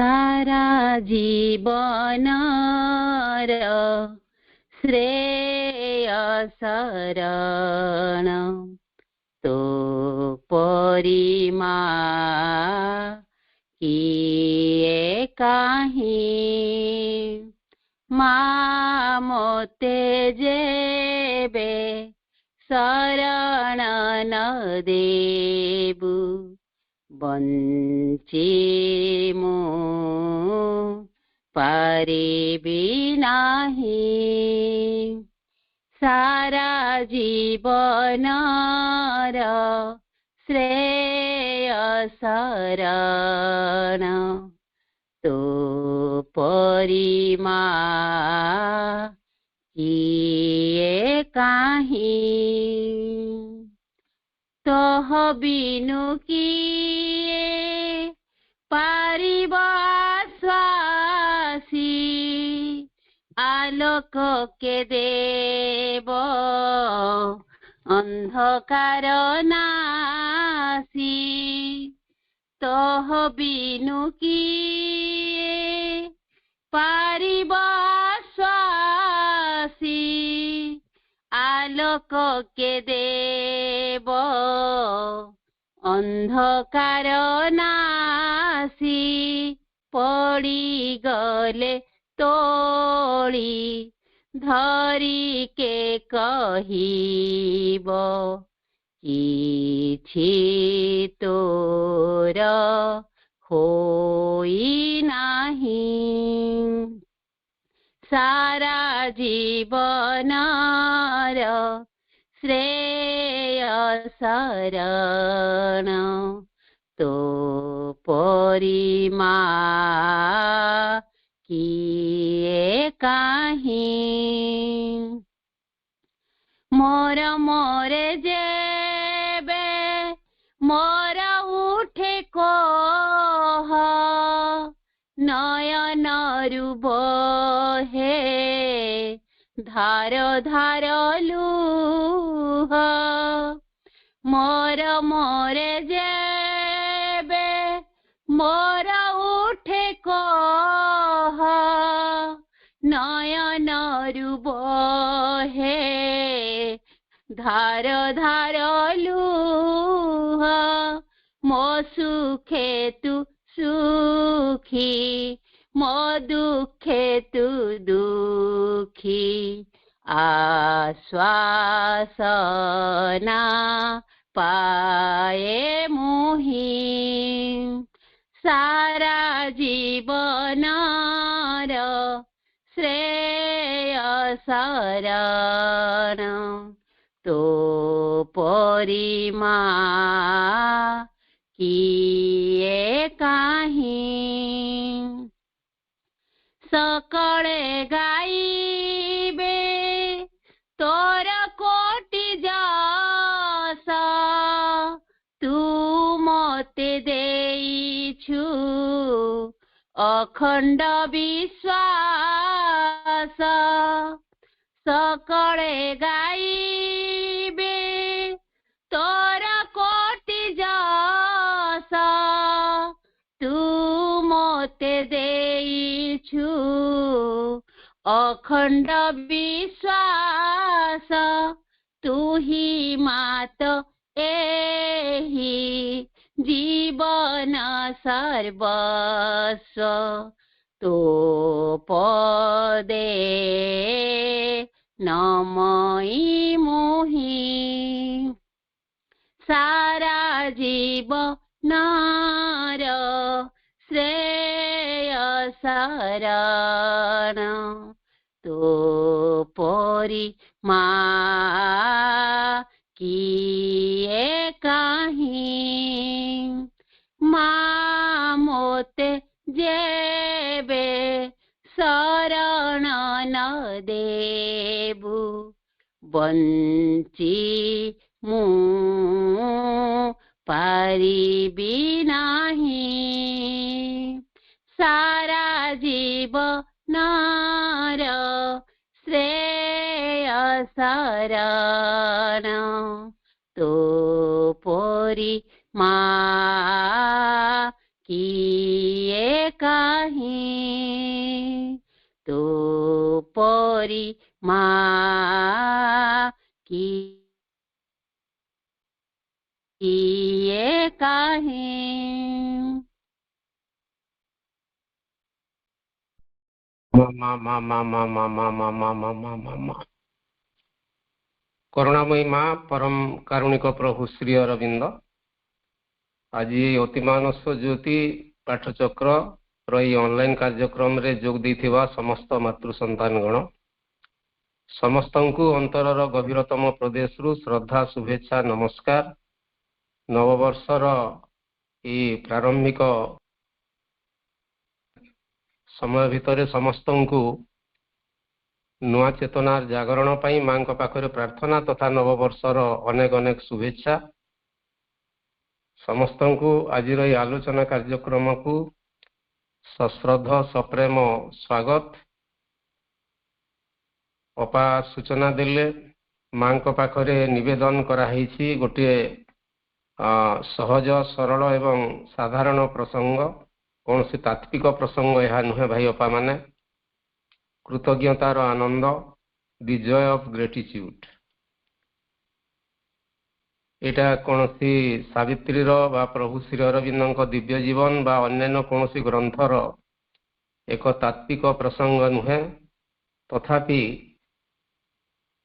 सारा जीवनर श्रेय शरण तो परिमा किए काहीं माँ मोते जेबे शरण न देबु बंची मु पारिबी नाही सारा जीवनर श्रेय शरण तो परिमा किए काहीं तह बिनु किए पारिब आश्वासी आलोक के देव अंधकार नासी तह बिनु किए पारिब आश्वासी आलोक के देव अंधकार नासी पड़ी गले तोड़ी धरी के कहिब किछि तोर होई नाही सारा जीवनर श्रेय शरण तो परिमा किए काहीं मोर मोरे जेबे मोर उठे कोह नयन बहे धार धार लुह मोर मोरे जेबे मोर उठे कोह नयन बहे धार धार लुह मो सुखे तु सुखी मो दुखे तु दुखी आश्वासना पाए मुहि सारा जीवनर श्रेय शरण तो परिमा किए काहीं सकळे गाइबे तोर कोटि जस तू मते देइछु अखंड विश्वास सकळे गाइबे तोर कोटि जस तू मते देइछु अखंड विश्वास तू ही मात एहि जीवन सर्वस्व तो पदे नमई मुहि सारा जीवनर श्रेय शरण तो परिमा किए काहीं माँ मोते जेबे शरण न देबु बंची मु पारिबी नाही सारा जीवनर श्रेय शरण तो परिमा किए କାହିଁ ତୋ ପରି ମା କିଏ କାହିଁ। କରୁଣାମୟୀ ମା ପରମ କାରୁଣିକ ପ୍ରଭୁ ଶ୍ରୀ ଅରବିନ୍ଦ ଆଜି ଅତିମାନସ ଜ୍ୟୋତି ପାଠଚକ୍ର ଏହି ଅନଲାଇନ କାର୍ଯ୍ୟକ୍ରମରେ ଯୋଗ ଦେଇଥିବା ସମସ୍ତ ମାତୃ ସନ୍ତାନଗଣ ସମସ୍ତଙ୍କୁ ଅନ୍ତରର ଗଭୀରତମ ପ୍ରଦେଶରୁ ଶ୍ରଦ୍ଧା ଶୁଭେଚ୍ଛା ନମସ୍କାର। ନବବର୍ଷର ଏହି ପ୍ରାରମ୍ଭିକ ସମୟ ଭିତରେ ସମସ୍ତଙ୍କୁ ନୂଆ ଚେତନାର ଜାଗରଣ ପାଇଁ ମାଙ୍କ ପାଖରେ ପ୍ରାର୍ଥନା ତଥା ନବବର୍ଷର ଅନେକ ଅନେକ ଶୁଭେଚ୍ଛା। ସମସ୍ତଙ୍କୁ ଆଜିର ଏହି ଆଲୋଚନା କାର୍ଯ୍ୟକ୍ରମକୁ ସଶ୍ରଦ୍ଧ ସପ୍ରେମ ସ୍ୱାଗତ। ଅପା ସୂଚନା ଦେଲେ ମାଙ୍କ ପାଖରେ ନିବେଦନ କରାହେଇଛି ଗୋଟିଏ ସହଜ ସରଳ ଏବଂ ସାଧାରଣ ପ୍ରସଙ୍ଗ, କୌଣସି ତାତ୍ତ୍ୱିକ ପ୍ରସଙ୍ଗ ଏହା ନୁହେଁ ଭାଇ ଅପା ମାନେ। କୃତଜ୍ଞତାର ଆନନ୍ଦ, ଦି ଜୟ ଅଫ୍ ଗ୍ରେଟିଚ୍ୟୁଡ୍। ଏଇଟା କୌଣସି ସାବିତ୍ରୀର ବା ପ୍ରଭୁ ଶ୍ରୀ ଅରବିନ୍ଦଙ୍କ ଦିବ୍ୟ ଜୀବନ ବା ଅନ୍ୟାନ୍ୟ କୌଣସି ଗ୍ରନ୍ଥର ଏକ ତାତ୍ତ୍ୱିକ ପ୍ରସଙ୍ଗ ନୁହେଁ, ତଥାପି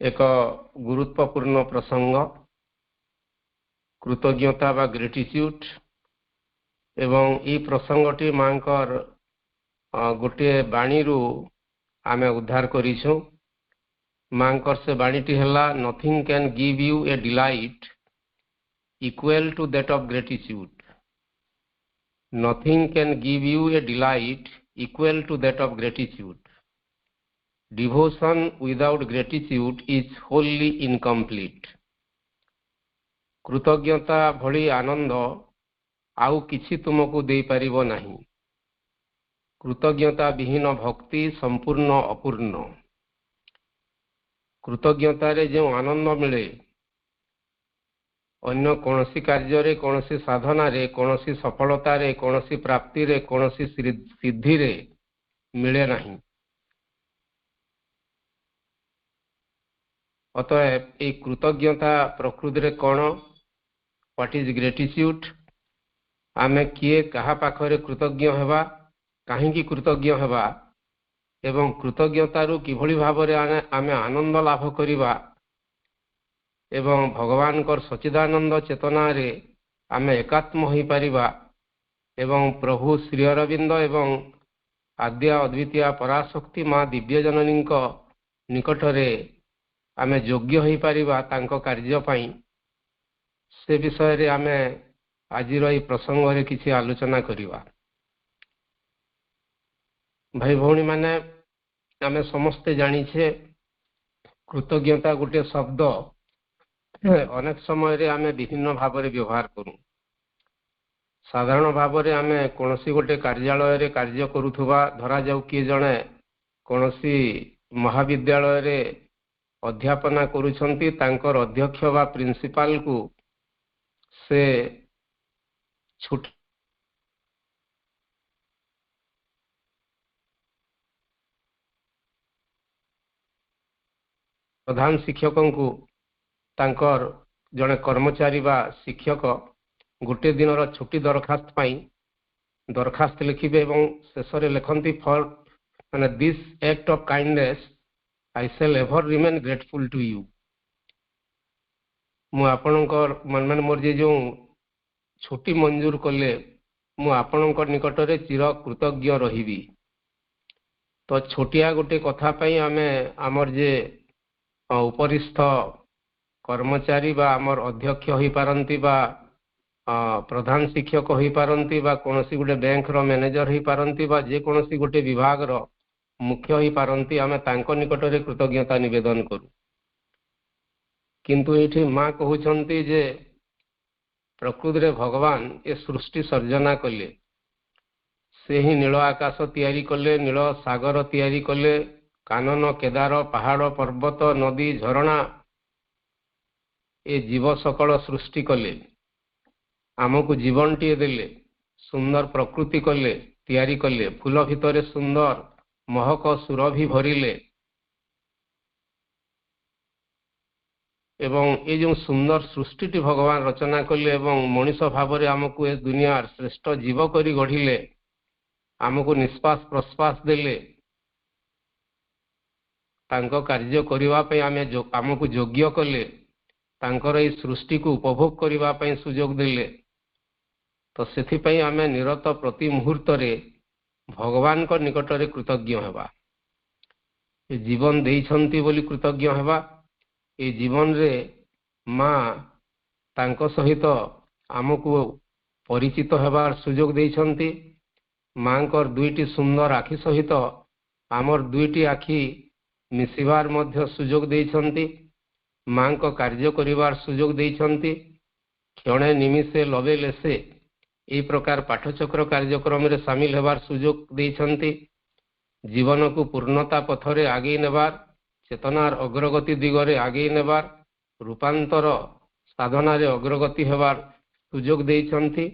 ଏକ ଗୁରୁତ୍ୱପୂର୍ଣ୍ଣ ପ୍ରସଙ୍ଗ। କୃତଜ୍ଞତା ବା ଗ୍ରେଟିଚ୍ୟୁଡ୍ ଏବଂ ଏହି ପ୍ରସଙ୍ଗଟି ମାଙ୍କର ଗୋଟିଏ ବାଣୀରୁ ଆମେ ଉଦ୍ଧାର କରିଛୁ। ମାଙ୍କର ସେ ବାଣୀଟି ହେଲା nothing can give U A delight equal to that of gratitude. Nothing can give you a delight equal to that of gratitude. Devotion without gratitude is wholly incomplete. କୃତଜ୍ଞତା ଭଳି ଆନନ୍ଦ ଆଉ କିଛି ତୁମକୁ ଦେଇପାରିବ ନାହିଁ। କୃତଜ୍ଞତା ବିହୀନ ଭକ୍ତି ସମ୍ପୂର୍ଣ୍ଣ ଅପୂର୍ଣ୍ଣ। କୃତଜ୍ଞତାରେ ଯେଉଁ ଆନନ୍ଦ ମିଳେ ଅନ୍ୟ କୌଣସି କାର୍ଯ୍ୟରେ, କୌଣସି ସାଧନାରେ, କୌଣସି ସଫଳତାରେ, କୌଣସି ପ୍ରାପ୍ତିରେ, କୌଣସି ସିଦ୍ଧିରେ ମିଳେ ନାହିଁ। ଅତଏବ ଏହି କୃତଜ୍ଞତା ପ୍ରକୃତିରେ କ'ଣ? What is gratitude? ଆମେ କିଏ କାହା ପାଖରେ କୃତଜ୍ଞ ହେବା, କାହିଁକି କୃତଜ୍ଞ ହେବା ଏବଂ କୃତଜ୍ଞତାରୁ କିଭଳି ଭାବରେ ଆମେ ଆନନ୍ଦ ଲାଭ କରିବା ଏବଂ ଭଗବାନଙ୍କର ସଚ୍ଚିଦାନନ୍ଦ ଚେତନାରେ ଆମେ ଏକାତ୍ମ ହୋଇପାରିବା ଏବଂ ପ୍ରଭୁ ଶ୍ରୀ ଅରବିନ୍ଦ ଏବଂ ଆଦ୍ୟା ଅଦ୍ୱିତୀୟା ପରାଶକ୍ତି ମା ଦିବ୍ୟଜନନୀଙ୍କ ନିକଟରେ ଆମେ ଯୋଗ୍ୟ ହୋଇପାରିବା ତାଙ୍କ କାର୍ଯ୍ୟ ପାଇଁ, ସେ ବିଷୟରେ ଆମେ ଆଜିର ଏହି ପ୍ରସଙ୍ଗରେ କିଛି ଆଲୋଚନା କରିବା। ଭାଇ ଭଉଣୀମାନେ, ଆମେ ସମସ୍ତେ ଜାଣିଛେ କୃତଜ୍ଞତା ଗୋଟିଏ ଶବ୍ଦ ଅନେକ ସମୟରେ ଆମେ ବିଭିନ୍ନ ଭାବରେ ବ୍ୟବହାର କରୁ। ସାଧାରଣ ଭାବରେ ଆମେ କୌଣସି ଗୋଟେ କାର୍ଯ୍ୟାଳୟରେ କାର୍ଯ୍ୟ କରୁଥିବା, ଧରାଯାଉ କିଏ ଜଣେ କୌଣସି ମହାବିଦ୍ୟାଳୟରେ ଅଧ୍ୟାପନା କରୁଛନ୍ତି, ତାଙ୍କର ଅଧ୍ୟକ୍ଷ ବା ପ୍ରିନ୍ସିପାଲକୁ ସେ ଛୁଟି ପ୍ରଧାନ ଶିକ୍ଷକଙ୍କୁ ତାଙ୍କର ଜଣେ କର୍ମଚାରୀ ବା ଶିକ୍ଷକ ଗୋଟିଏ ଦିନର ଛୁଟି ଦରଖାସ୍ତ ପାଇଁ ଦରଖାସ୍ତ ଲେଖିବେ ଏବଂ ଶେଷରେ ଲେଖନ୍ତି for this act of kindness I shall ever remain grateful to you. ମୁଁ ଆପଣଙ୍କର ମୋର ଯେଉଁ ଛୁଟି ମଞ୍ଜୁର କଲେ ମୁଁ ଆପଣଙ୍କ ନିକଟରେ ଚିର କୃତଜ୍ଞ ରହିବି। ତ ଛୋଟିଆ ଗୋଟେ କଥା ପାଇଁ ଆମେ ଆମର ଯେ ଉପରିସ୍ଥ କର୍ମଚାରୀ ବା ଆମର ଅଧ୍ୟକ୍ଷ ହୋଇପାରନ୍ତି ବା ପ୍ରଧାନ ଶିକ୍ଷକ ହୋଇପାରନ୍ତି ବା କୌଣସି ଗୋଟେ ବ୍ୟାଙ୍କର ମ୍ୟାନେଜର ହୋଇପାରନ୍ତି ବା ଯେକୌଣସି ଗୋଟେ ବିଭାଗର ମୁଖ୍ୟ ହୋଇପାରନ୍ତି, ଆମେ ତାଙ୍କ ନିକଟରେ କୃତଜ୍ଞତା ନିବେଦନ କରୁ। କିନ୍ତୁ ଏଇଠି ମା କହୁଛନ୍ତି ଯେ ପ୍ରକୃତିରେ ଭଗବାନ ଏ ସୃଷ୍ଟି ସର୍ଜନା କଲେ, ସେ ହିଁ ନୀଳ ଆକାଶ ତିଆରି କଲେ, ନୀଳ ସାଗର ତିଆରି କଲେ, କାନନ କେଦାର ପାହାଡ଼ ପର୍ବତ ନଦୀ ଝରଣା ଏ ଜୀବ ସକଳ ସୃଷ୍ଟି କଲେ, ଆମକୁ ଜୀବନଟିଏ ଦେଲେ, ସୁନ୍ଦର ପ୍ରକୃତି କଲେ, ତିଆରି କଲେ, ଫୁଲ ଭିତରେ ସୁନ୍ଦର ମହକ ସୁରଭି ଭରିଲେ ଏବଂ ଏ ଯେଉଁ ସୁନ୍ଦର ସୃଷ୍ଟିଟି ଭଗବାନ ରଚନା କଲେ ଏବଂ ମଣିଷ ଭାବରେ ଆମକୁ ଏ ଦୁନିଆର ଶ୍ରେଷ୍ଠ ଜୀବ କରି ଗଢ଼ିଲେ, ଆମକୁ ନିଶ୍ୱାସ ପ୍ରଶ୍ୱାସ ଦେଲେ, ତାଙ୍କ କାର୍ଯ୍ୟ କରିବା ପାଇଁ ଆମକୁ ଯୋଗ୍ୟ କଲେ, ତାଙ୍କର ଏହି ସୃଷ୍ଟିକୁ ଉପଭୋଗ କରିବା ପାଇଁ ସୁଯୋଗ ଦେଲେ। ତ ସେଥିପାଇଁ ଆମେ ନିରତ ପ୍ରତି ମୁହୂର୍ତ୍ତରେ ଭଗବାନଙ୍କ ନିକଟରେ କୃତଜ୍ଞ ହେବା। ଏ ଜୀବନ ଦେଇଛନ୍ତି ବୋଲି କୃତଜ୍ଞ ହେବା। ଏ ଜୀବନରେ ମା ତାଙ୍କ ସହିତ ଆମକୁ ପରିଚିତ ହେବାର ସୁଯୋଗ ଦେଇଛନ୍ତି। ମାଙ୍କର ଦୁଇଟି ସୁନ୍ଦର ଆଖି ସହିତ ଆମର ଦୁଇଟି ଆଖି ମିଶିବାର ମଧ୍ୟ ସୁଯୋଗ ଦେଇଛନ୍ତି। ମାଙ୍କ କାର୍ଯ୍ୟ କରିବାର ସୁଯୋଗ ଦେଇଛନ୍ତି। କ୍ଷଣେ ନିମିଷେ ଲବେ ଲେସେ ଏହି ପ୍ରକାର ପାଠଚକ୍ର କାର୍ଯ୍ୟକ୍ରମରେ ସାମିଲ ହେବାର ସୁଯୋଗ ଦେଇଛନ୍ତି। ଜୀବନକୁ ପୂର୍ଣ୍ଣତା ପଥରେ ଆଗେଇ ନେବାର, ଚେତନାର ଅଗ୍ରଗତି ଦିଗରେ ଆଗେଇ ନେବାର, ରୂପାନ୍ତର ସାଧନାରେ ଅଗ୍ରଗତି ହେବାର ସୁଯୋଗ ଦେଇଛନ୍ତି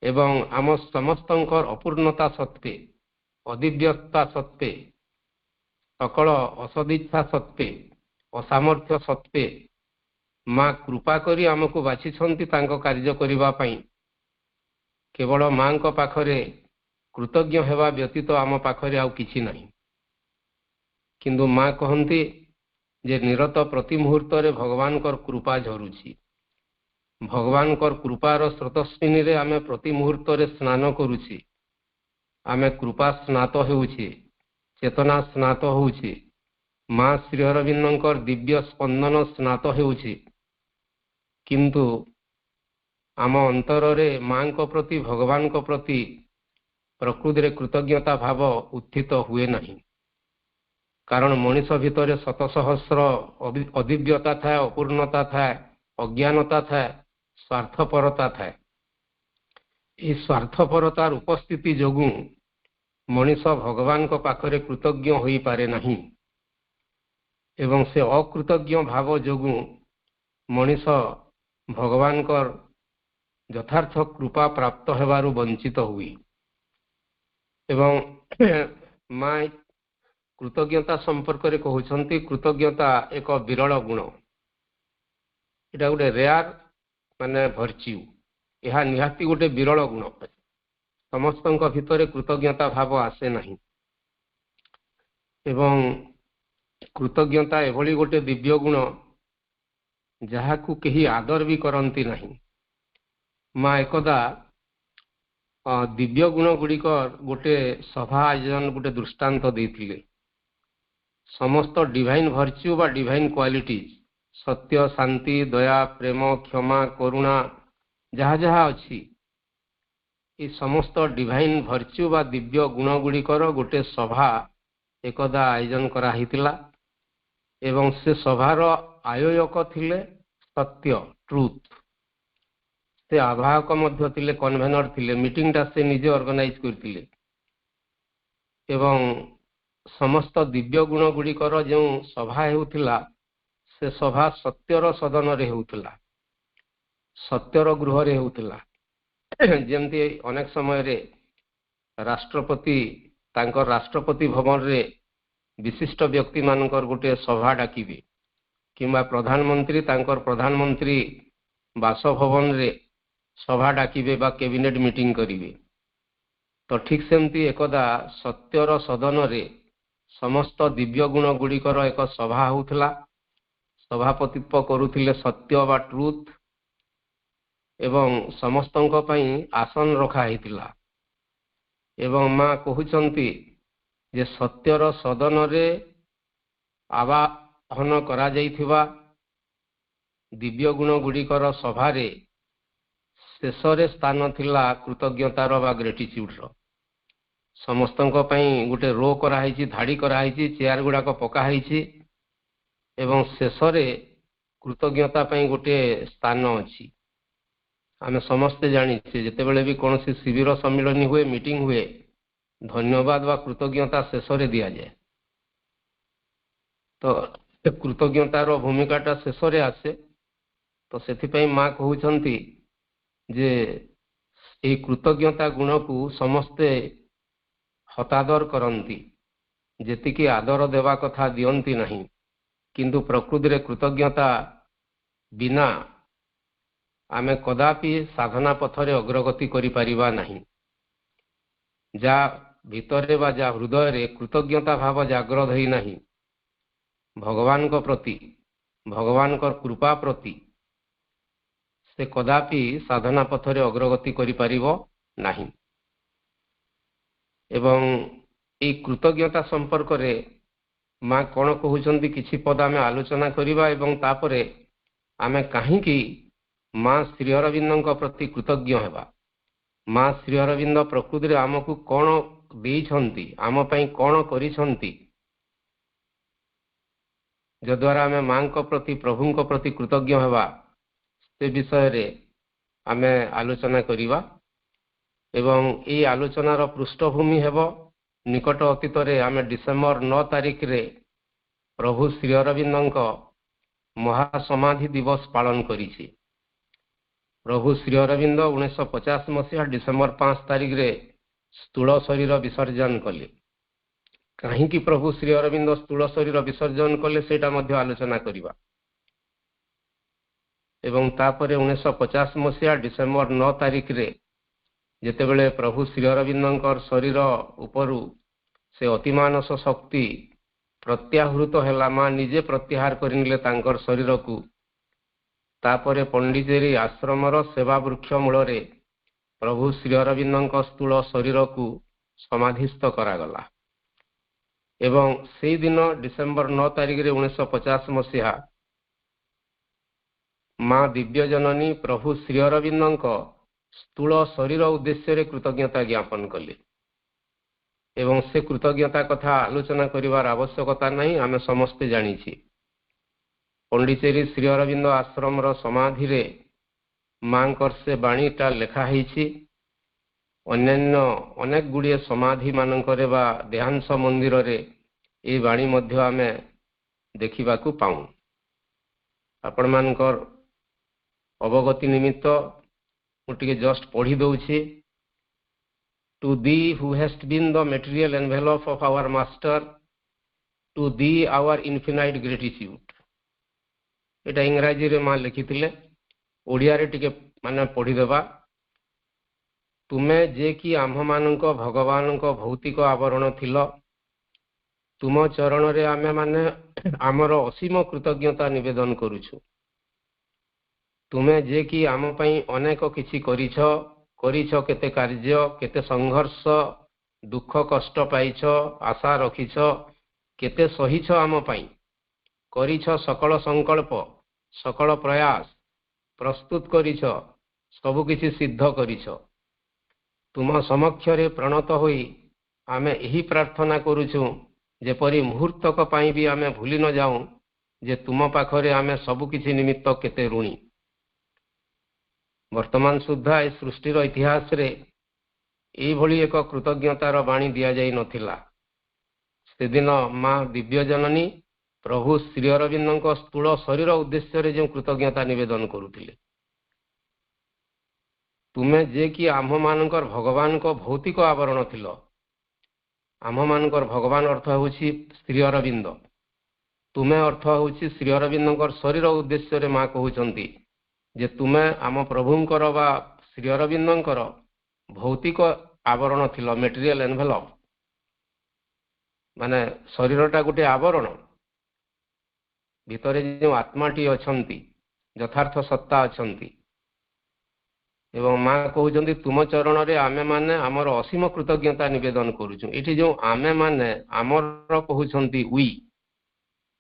ଏବଂ ଆମ ସମସ୍ତଙ୍କର ଅପୂର୍ଣ୍ଣତା ସତ୍ତ୍ୱେ, ଅଦିବ୍ୟତା ସତ୍ତ୍ୱେ, ସକଳ ଅସଦିଚ୍ଛା ସତ୍ତ୍ୱେ, ଅସାମର୍ଥ୍ୟ ସତ୍ତ୍ୱେ ମା କୃପା କରି ଆମକୁ ବାଛିଛନ୍ତି ତାଙ୍କ କାର୍ଯ୍ୟ କରିବା ପାଇଁ। କେବଳ ମାଙ୍କ ପାଖରେ କୃତଜ୍ଞ ହେବା ବ୍ୟତୀତ ଆମ ପାଖରେ ଆଉ କିଛି ନାହିଁ। କିନ୍ତୁ ମା କହନ୍ତି ଯେ ନିରତ ପ୍ରତି ମୁହୂର୍ତ୍ତରେ ଭଗବାନଙ୍କର କୃପା ଝରୁଛି। ଭଗବାନଙ୍କର କୃପାର ସ୍ରୋତସ୍ୱିନୀରେ ଆମେ ପ୍ରତି ମୁହୂର୍ତ୍ତରେ ସ୍ନାନ କରୁଛି। ଆମେ କୃପା ସ୍ନାତ ହେଉଛେ, ଚେତନା ସ୍ନାତ ହେଉଛି, ମା ଶ୍ରୀଅରବିନ୍ଦଙ୍କର ଦିବ୍ୟ ସ୍ପନ୍ଦନ ସ୍ନାତ ହେଉଛି। କିନ୍ତୁ ଆମ ଅନ୍ତରରେ ମାଙ୍କ ପ୍ରତି, ଭଗବାନଙ୍କ ପ୍ରତି ପ୍ରକୃତିରେ କୃତଜ୍ଞତା ଭାବ ଉତ୍ଥିତ ହୁଏ ନାହିଁ। କାରଣ ମଣିଷ ଭିତରେ ଶତ ସହସ୍ର ଅଦିବ୍ୟତା ଥାଏ, ଅପୂର୍ଣ୍ଣତା ଥାଏ, ଅଜ୍ଞାନତା ଥାଏ, ସ୍ୱାର୍ଥପରତା ଥାଏ। ଏହି ସ୍ୱାର୍ଥପରତାର ଉପସ୍ଥିତି ଯୋଗୁଁ ମଣିଷ ଭଗବାନଙ୍କ ପାଖରେ କୃତଜ୍ଞ ହୋଇପାରେ ନାହିଁ ଏବଂ ସେ ଅକୃତଜ୍ଞ ଭାବ ଯୋଗୁଁ ମଣିଷ ଭଗବାନଙ୍କର ଯଥାର୍ଥ କୃପା ପ୍ରାପ୍ତ ହେବାରୁ ବଞ୍ଚିତ ହୁଏ। ଏବଂ ମା କୃତଜ୍ଞତା ସମ୍ପର୍କରେ କହୁଛନ୍ତି, କୃତଜ୍ଞତା ଏକ ବିରଳ ଗୁଣ। ଏଇଟା ଗୋଟେ ରେୟାର ଭର୍ଚ୍ୟୁ। ଏହା ନିହାତି ଗୋଟେ ବିରଳ ଗୁଣ। ସମସ୍ତଙ୍କ ଭିତରେ କୃତଜ୍ଞତା ଭାବ ଆସେ ନାହିଁ ଏବଂ କୃତଜ୍ଞତା ଏଭଳି ଗୋଟେ ଦିବ୍ୟ ଗୁଣ ଯାହାକୁ କେହି ଆଦର ବି କରନ୍ତି ନାହିଁ। ମା ଏକଦା ଦିବ୍ୟ ଗୁଣ ଗୁଡ଼ିକ ଗୋଟେ ସଭା ଆୟୋଜନ ଗୋଟେ ଦୃଷ୍ଟାନ୍ତ ଦେଇଥିଲେ। ସମସ୍ତ ଡିଭାଇନ୍ ଭର୍ଚ୍ୟୁ ବା ଡିଭାଇନ୍ କ୍ୱାଲିଟିଜ୍, ସତ୍ୟ, ଶାନ୍ତି, ଦୟା, ପ୍ରେମ, କ୍ଷମା, କରୁଣା ଯାହା ଯାହା ଅଛି, ଏ ସମସ୍ତ ଡିଭାଇନ୍ ଭର୍ଚ୍ୟୁ ବା ଦିବ୍ୟ ଗୁଣ ଗୁଡ଼ିକର ଗୋଟେ ସଭା ଏକଦା ଆୟୋଜନ କରାହେଇଥିଲା ଏବଂ ସେ ସଭାର ଆୟୋଜକ ଥିଲେ ସତ୍ୟ, ଟ୍ରୁଥ୍। ସେ ଆବାହକ ମଧ୍ୟ ଥିଲେ, କନଭେନର ଥିଲେ। ମିଟିଂଟା ସେ ନିଜେ ଅର୍ଗାନାଇଜ କରିଥିଲେ ଏବଂ ସମସ୍ତ ଦିବ୍ୟ ଗୁଣ ଗୁଡ଼ିକର ଯେଉଁ ସଭା ହେଉଥିଲା, ସେ ସଭା ସତ୍ୟର ସଦନରେ ହେଉଥିଲା, ସତ୍ୟର ଗୃହରେ ହେଉଥିଲା। ଯେମିତି ଅନେକ ସମୟରେ ରାଷ୍ଟ୍ରପତି ତାଙ୍କର ରାଷ୍ଟ୍ରପତି ଭବନରେ ବିଶିଷ୍ଟ ବ୍ୟକ୍ତିମାନଙ୍କର ଗୋଟେ ସଭା ଡାକିବେ କିମ୍ବା ପ୍ରଧାନମନ୍ତ୍ରୀ ତାଙ୍କର ପ୍ରଧାନମନ୍ତ୍ରୀ ବାସଭବନରେ ସଭା ଡାକିବେ ବା କ୍ୟାବିନେଟ୍ ମିଟିଂ କରିବେ। ତ ଠିକ୍ ସେମିତି ଏକଦା ସତ୍ୟର ସଦନରେ ସମସ୍ତ ଦିବ୍ୟ ଗୁଣ ଗୁଡ଼ିକର ଏକ ସଭା ହେଉଥିଲା। ସଭାପତିତ୍ୱ କରୁଥିଲେ ସତ୍ୟ ବା ଟ୍ରୁଥ୍ ଏବଂ ସମସ୍ତଙ୍କ ପାଇଁ ଆସନ ରଖା ହେଇଥିଲା। ଏବଂ ମା କହୁଛନ୍ତି ଯେ ସତ୍ୟର ସଦନରେ ଆବାହନ କରାଯାଇଥିବା ଦିବ୍ୟ ଗୁଣ ଗୁଡ଼ିକର ସଭାରେ ଶେଷରେ ସ୍ଥାନ ଥିଲା କୃତଜ୍ଞତାର ବା ଗ୍ରେଟିଚ୍ୟୁଡର। ସମସ୍ତଙ୍କ ପାଇଁ ଗୋଟେ ରୋ କରାହେଇଛି, ଧାଡ଼ି କରାହେଇଛି, ଚେୟାର ଗୁଡ଼ାକ ପକା ହେଇଛି ଏବଂ ଶେଷରେ କୃତଜ୍ଞତା ପାଇଁ ଗୋଟେ ସ୍ଥାନ ଅଛି। ଆମେ ସମସ୍ତେ ଜାଣିଛେ ଯେତେବେଳେ ବି କୌଣସି ଶିବିର ସମ୍ମିଳନୀ ହୁଏ, ମିଟିଂ ହୁଏ, ଧନ୍ୟବାଦ ବା କୃତଜ୍ଞତା ଶେଷରେ ଦିଆଯାଏ। ତ କୃତଜ୍ଞତାର ଭୂମିକାଟା ଶେଷରେ ଆସେ। ତ ସେଥିପାଇଁ ମା କହୁଛନ୍ତି ଯେ ଏହି କୃତଜ୍ଞତା ଗୁଣକୁ ସମସ୍ତେ ହତାଦର କରନ୍ତି, ଯେତିକି ଆଦର ଦେବା କଥା ଦିଅନ୍ତି ନାହିଁ। କିନ୍ତୁ ପ୍ରକୃତିରେ କୃତଜ୍ଞତା ବିନା ଆମେ କଦାପି ସାଧନା ପଥରେ ଅଗ୍ରଗତି କରିପାରିବା ନାହିଁ। ଯାହା ଭିତରେ ବା ଯାହା ହୃଦୟରେ କୃତଜ୍ଞତା ଭାବ ଜାଗ୍ରତ ହୋଇନାହିଁ ଭଗବାନଙ୍କ ପ୍ରତି, ଭଗବାନଙ୍କ କୃପା ପ୍ରତି, ସେ କଦାପି ସାଧନା ପଥରେ ଅଗ୍ରଗତି କରିପାରିବ ନାହିଁ। ଏବଂ ଏହି କୃତଜ୍ଞତା ସମ୍ପର୍କରେ ମା କ'ଣ କହୁଛନ୍ତି କିଛି ପଦ ଆମେ ଆଲୋଚନା କରିବା ଏବଂ ତାପରେ ଆମେ କାହିଁକି ମା ଶ୍ରୀ ଅରବିନ୍ଦଙ୍କ ପ୍ରତି କୃତଜ୍ଞ ହେବା। ମା ଶ୍ରୀ ଅରବିନ୍ଦ ପ୍ରକୃତିରେ ଆମକୁ କ'ଣ ଦେଇଛନ୍ତି, ଆମ ପାଇଁ କ'ଣ କରିଛନ୍ତି, ଯଦ୍ୱାରା ଆମେ ମାଙ୍କ ପ୍ରତି, ପ୍ରଭୁଙ୍କ ପ୍ରତି କୃତଜ୍ଞ ହେବା, ସେ ବିଷୟରେ ଆମେ ଆଲୋଚନା କରିବା। ଏବଂ ଏହି ଆଲୋଚନାର ପୃଷ୍ଠଭୂମି ହେବ ନିକଟ ଅତୀତରେ ଆମେ ଡିସେମ୍ବର 9 ତାରିଖରେ ପ୍ରଭୁ ଶ୍ରୀ ଅରବିନ୍ଦଙ୍କ ମହାସମାଧି ଦିବସ ପାଳନ କରିଛି। ପ୍ରଭୁ ଶ୍ରୀ ଅରବିନ୍ଦ 1950 ମସିହା ଡିସେମ୍ବର 5 ତାରିଖରେ ସ୍ଥୂଳ ଶରୀର ବିସର୍ଜନ କଲେ। କାହିଁକି ପ୍ରଭୁ ଶ୍ରୀ ଅରବିନ୍ଦ ସ୍ଥୂଳ ଶରୀର ବିସର୍ଜନ କଲେ ସେଇଟା ମଧ୍ୟ ଆଲୋଚନା କରିବା। ଏବଂ ତାପରେ 1950 ମସିହା ଡିସେମ୍ବର 9 ତାରିଖରେ ଯେତେବେଳେ ପ୍ରଭୁ ଶ୍ରୀ ଅରବିନ୍ଦଙ୍କର ଶରୀର ଉପରୁ ସେ ଅତିମାନସ ଶକ୍ତି ପ୍ରତ୍ୟାହୃତ ହେଲା, ମା ନିଜେ ପ୍ରତ୍ୟାହାର କରିନେଲେ ତାଙ୍କର ଶରୀରକୁ। ତାପରେ ପଣ୍ଡିଚେରୀ ଆଶ୍ରମର ସେବା ବୃକ୍ଷ ମୂଳରେ ପ୍ରଭୁ ଶ୍ରୀ ଅରବିନ୍ଦଙ୍କ ସ୍ଥୂଳ ଶରୀରକୁ ସମାଧିସ୍ଥ କରାଗଲା। ଏବଂ ସେଇଦିନ ଡିସେମ୍ବର 9 ତାରିଖରେ 1950 ମସିହା ମା ଦିବ୍ୟଜନନୀ ପ୍ରଭୁ ଶ୍ରୀ ଅରବିନ୍ଦଙ୍କ ସ୍ଥୂଳ ଶରୀର ଉଦ୍ଦେଶ୍ୟରେ କୃତଜ୍ଞତା ଜ୍ଞାପନ କଲେ। ଏବଂ ସେ କୃତଜ୍ଞତା କଥା ଆଲୋଚନା କରିବାର ଆବଶ୍ୟକତା ନାହିଁ, ଆମେ ସମସ୍ତେ ଜାଣିଛେ। ପଣ୍ଡିଚେରୀ ଶ୍ରୀ ଅରବିନ୍ଦ ଆଶ୍ରମର ସମାଧିରେ ମାଙ୍କର ସେ ବାଣୀଟା ଲେଖା ହେଇଛି। ଅନ୍ୟାନ୍ୟ ଅନେକ ଗୁଡ଼ିଏ ସମାଧି ମାନଙ୍କରେ ବା ଦେହାଂଶ ମନ୍ଦିରରେ ଏହି ବାଣୀ ମଧ୍ୟ ଆମେ ଦେଖିବାକୁ ପାଉ। ଆପଣମାନଙ୍କର ଅବଗତି ନିମିତ୍ତ ମୁଁ ଟିକେ ଜଷ୍ଟ ପଢ଼ି ଦେଉଛି। To thee who hast been the material envelope of our master, to thee our infinite gratitude. ଏଇଟା ଇଂରାଜୀରେ ମା ଲେଖିଥିଲେ, ଓଡ଼ିଆରେ ଟିକେ ମାନେ ପଢ଼ିଦେବା। ତୁମେ ଯେ କି ଆମ୍ଭମାନଙ୍କ ଭଗବାନଙ୍କ ଭୌତିକ ଆବରଣ ଥିଲ, ତୁମ ଚରଣରେ ଆମେମାନେ ଆମର ଅସୀମ କୃତଜ୍ଞତା ନିବେଦନ କରୁଛୁ। ତୁମେ ଯେ କି ଆମ ପାଇଁ ଅନେକ କିଛି କରିଛ କେତେ କାର୍ଯ୍ୟ, କେତେ ସଂଘର୍ଷ, ଦୁଃଖ କଷ୍ଟ ପାଇଛ, ଆଶା ରଖିଛ, କେତେ ସହିଛ ଆମ ପାଇଁ, କରିଛ ସକଳ ସଂକଳ୍ପ, ସକଳ ପ୍ରୟାସ ପ୍ରସ୍ତୁତ କରିଛ, ସବୁକିଛି ସିଦ୍ଧ କରିଛ। ତୁମ ସମକ୍ଷରେ ପ୍ରଣତ ହୋଇ ଆମେ ଏହି ପ୍ରାର୍ଥନା କରୁଛୁ, ଯେପରି ମୁହୂର୍ତ୍ତକ ପାଇଁ ବି ଆମେ ଭୁଲି ନ ଯାଉଁ ଯେ ତୁମ ପାଖରେ ଆମେ ସବୁକିଛି ନିମିତ୍ତ କେତେ ଋଣୀ। ବର୍ତ୍ତମାନ ସୁଦ୍ଧା ଏ ସୃଷ୍ଟିର ଇତିହାସରେ ଏଇଭଳି ଏକ କୃତଜ୍ଞତାର ବାଣୀ ଦିଆଯାଇ ନଥିଲା। ସେଦିନ ମା ଦିବ୍ୟଜନନୀ ପ୍ରଭୁ ଶ୍ରୀ ଅରବିନ୍ଦଙ୍କ ସ୍ଥୂଳ ଶରୀର ଉଦ୍ଦେଶ୍ୟରେ ଯେଉଁ କୃତଜ୍ଞତା ନିବେଦନ କରୁଥିଲେ। ତୁମେ ଯେ କି ଆମ୍ଭମାନଙ୍କର ଭଗବାନଙ୍କ ଭୌତିକ ଆବରଣ ଥିଲ। ଆମ୍ଭମାନଙ୍କର ଭଗବାନ ଅର୍ଥ ହେଉଛି ଶ୍ରୀ ଅରବିନ୍ଦ, ତୁମେ ଅର୍ଥ ହେଉଛି ଶ୍ରୀ ଅରବିନ୍ଦଙ୍କର ଶରୀର ଉଦ୍ଦେଶ୍ୟରେ ମା କହୁଛନ୍ତି ଯେ ତୁମେ ଆମ ପ୍ରଭୁଙ୍କର ବା ଶ୍ରୀ ଅରବିନ୍ଦଙ୍କର ଭୌତିକ ଆବରଣ ଥିଲ, ମେଟେରିଆଲ ଏନଭେଲପ। ମାନେ ଶରୀରଟା ଗୋଟେ ଆବରଣ, ଭିତରେ ଯେଉଁ ଆତ୍ମାଟି ଅଛନ୍ତି, ଯଥାର୍ଥ ସତ୍ତା ଅଛନ୍ତି। ଏବଂ ମା କହୁଛନ୍ତି ତୁମ ଚରଣରେ ଆମେମାନେ ଆମର ଅସୀମ କୃତଜ୍ଞତା ନିବେଦନ କରୁଛୁ। ଏଠି ଯେଉଁ ଆମେମାନେ ଆମର କହୁଛନ୍ତି we,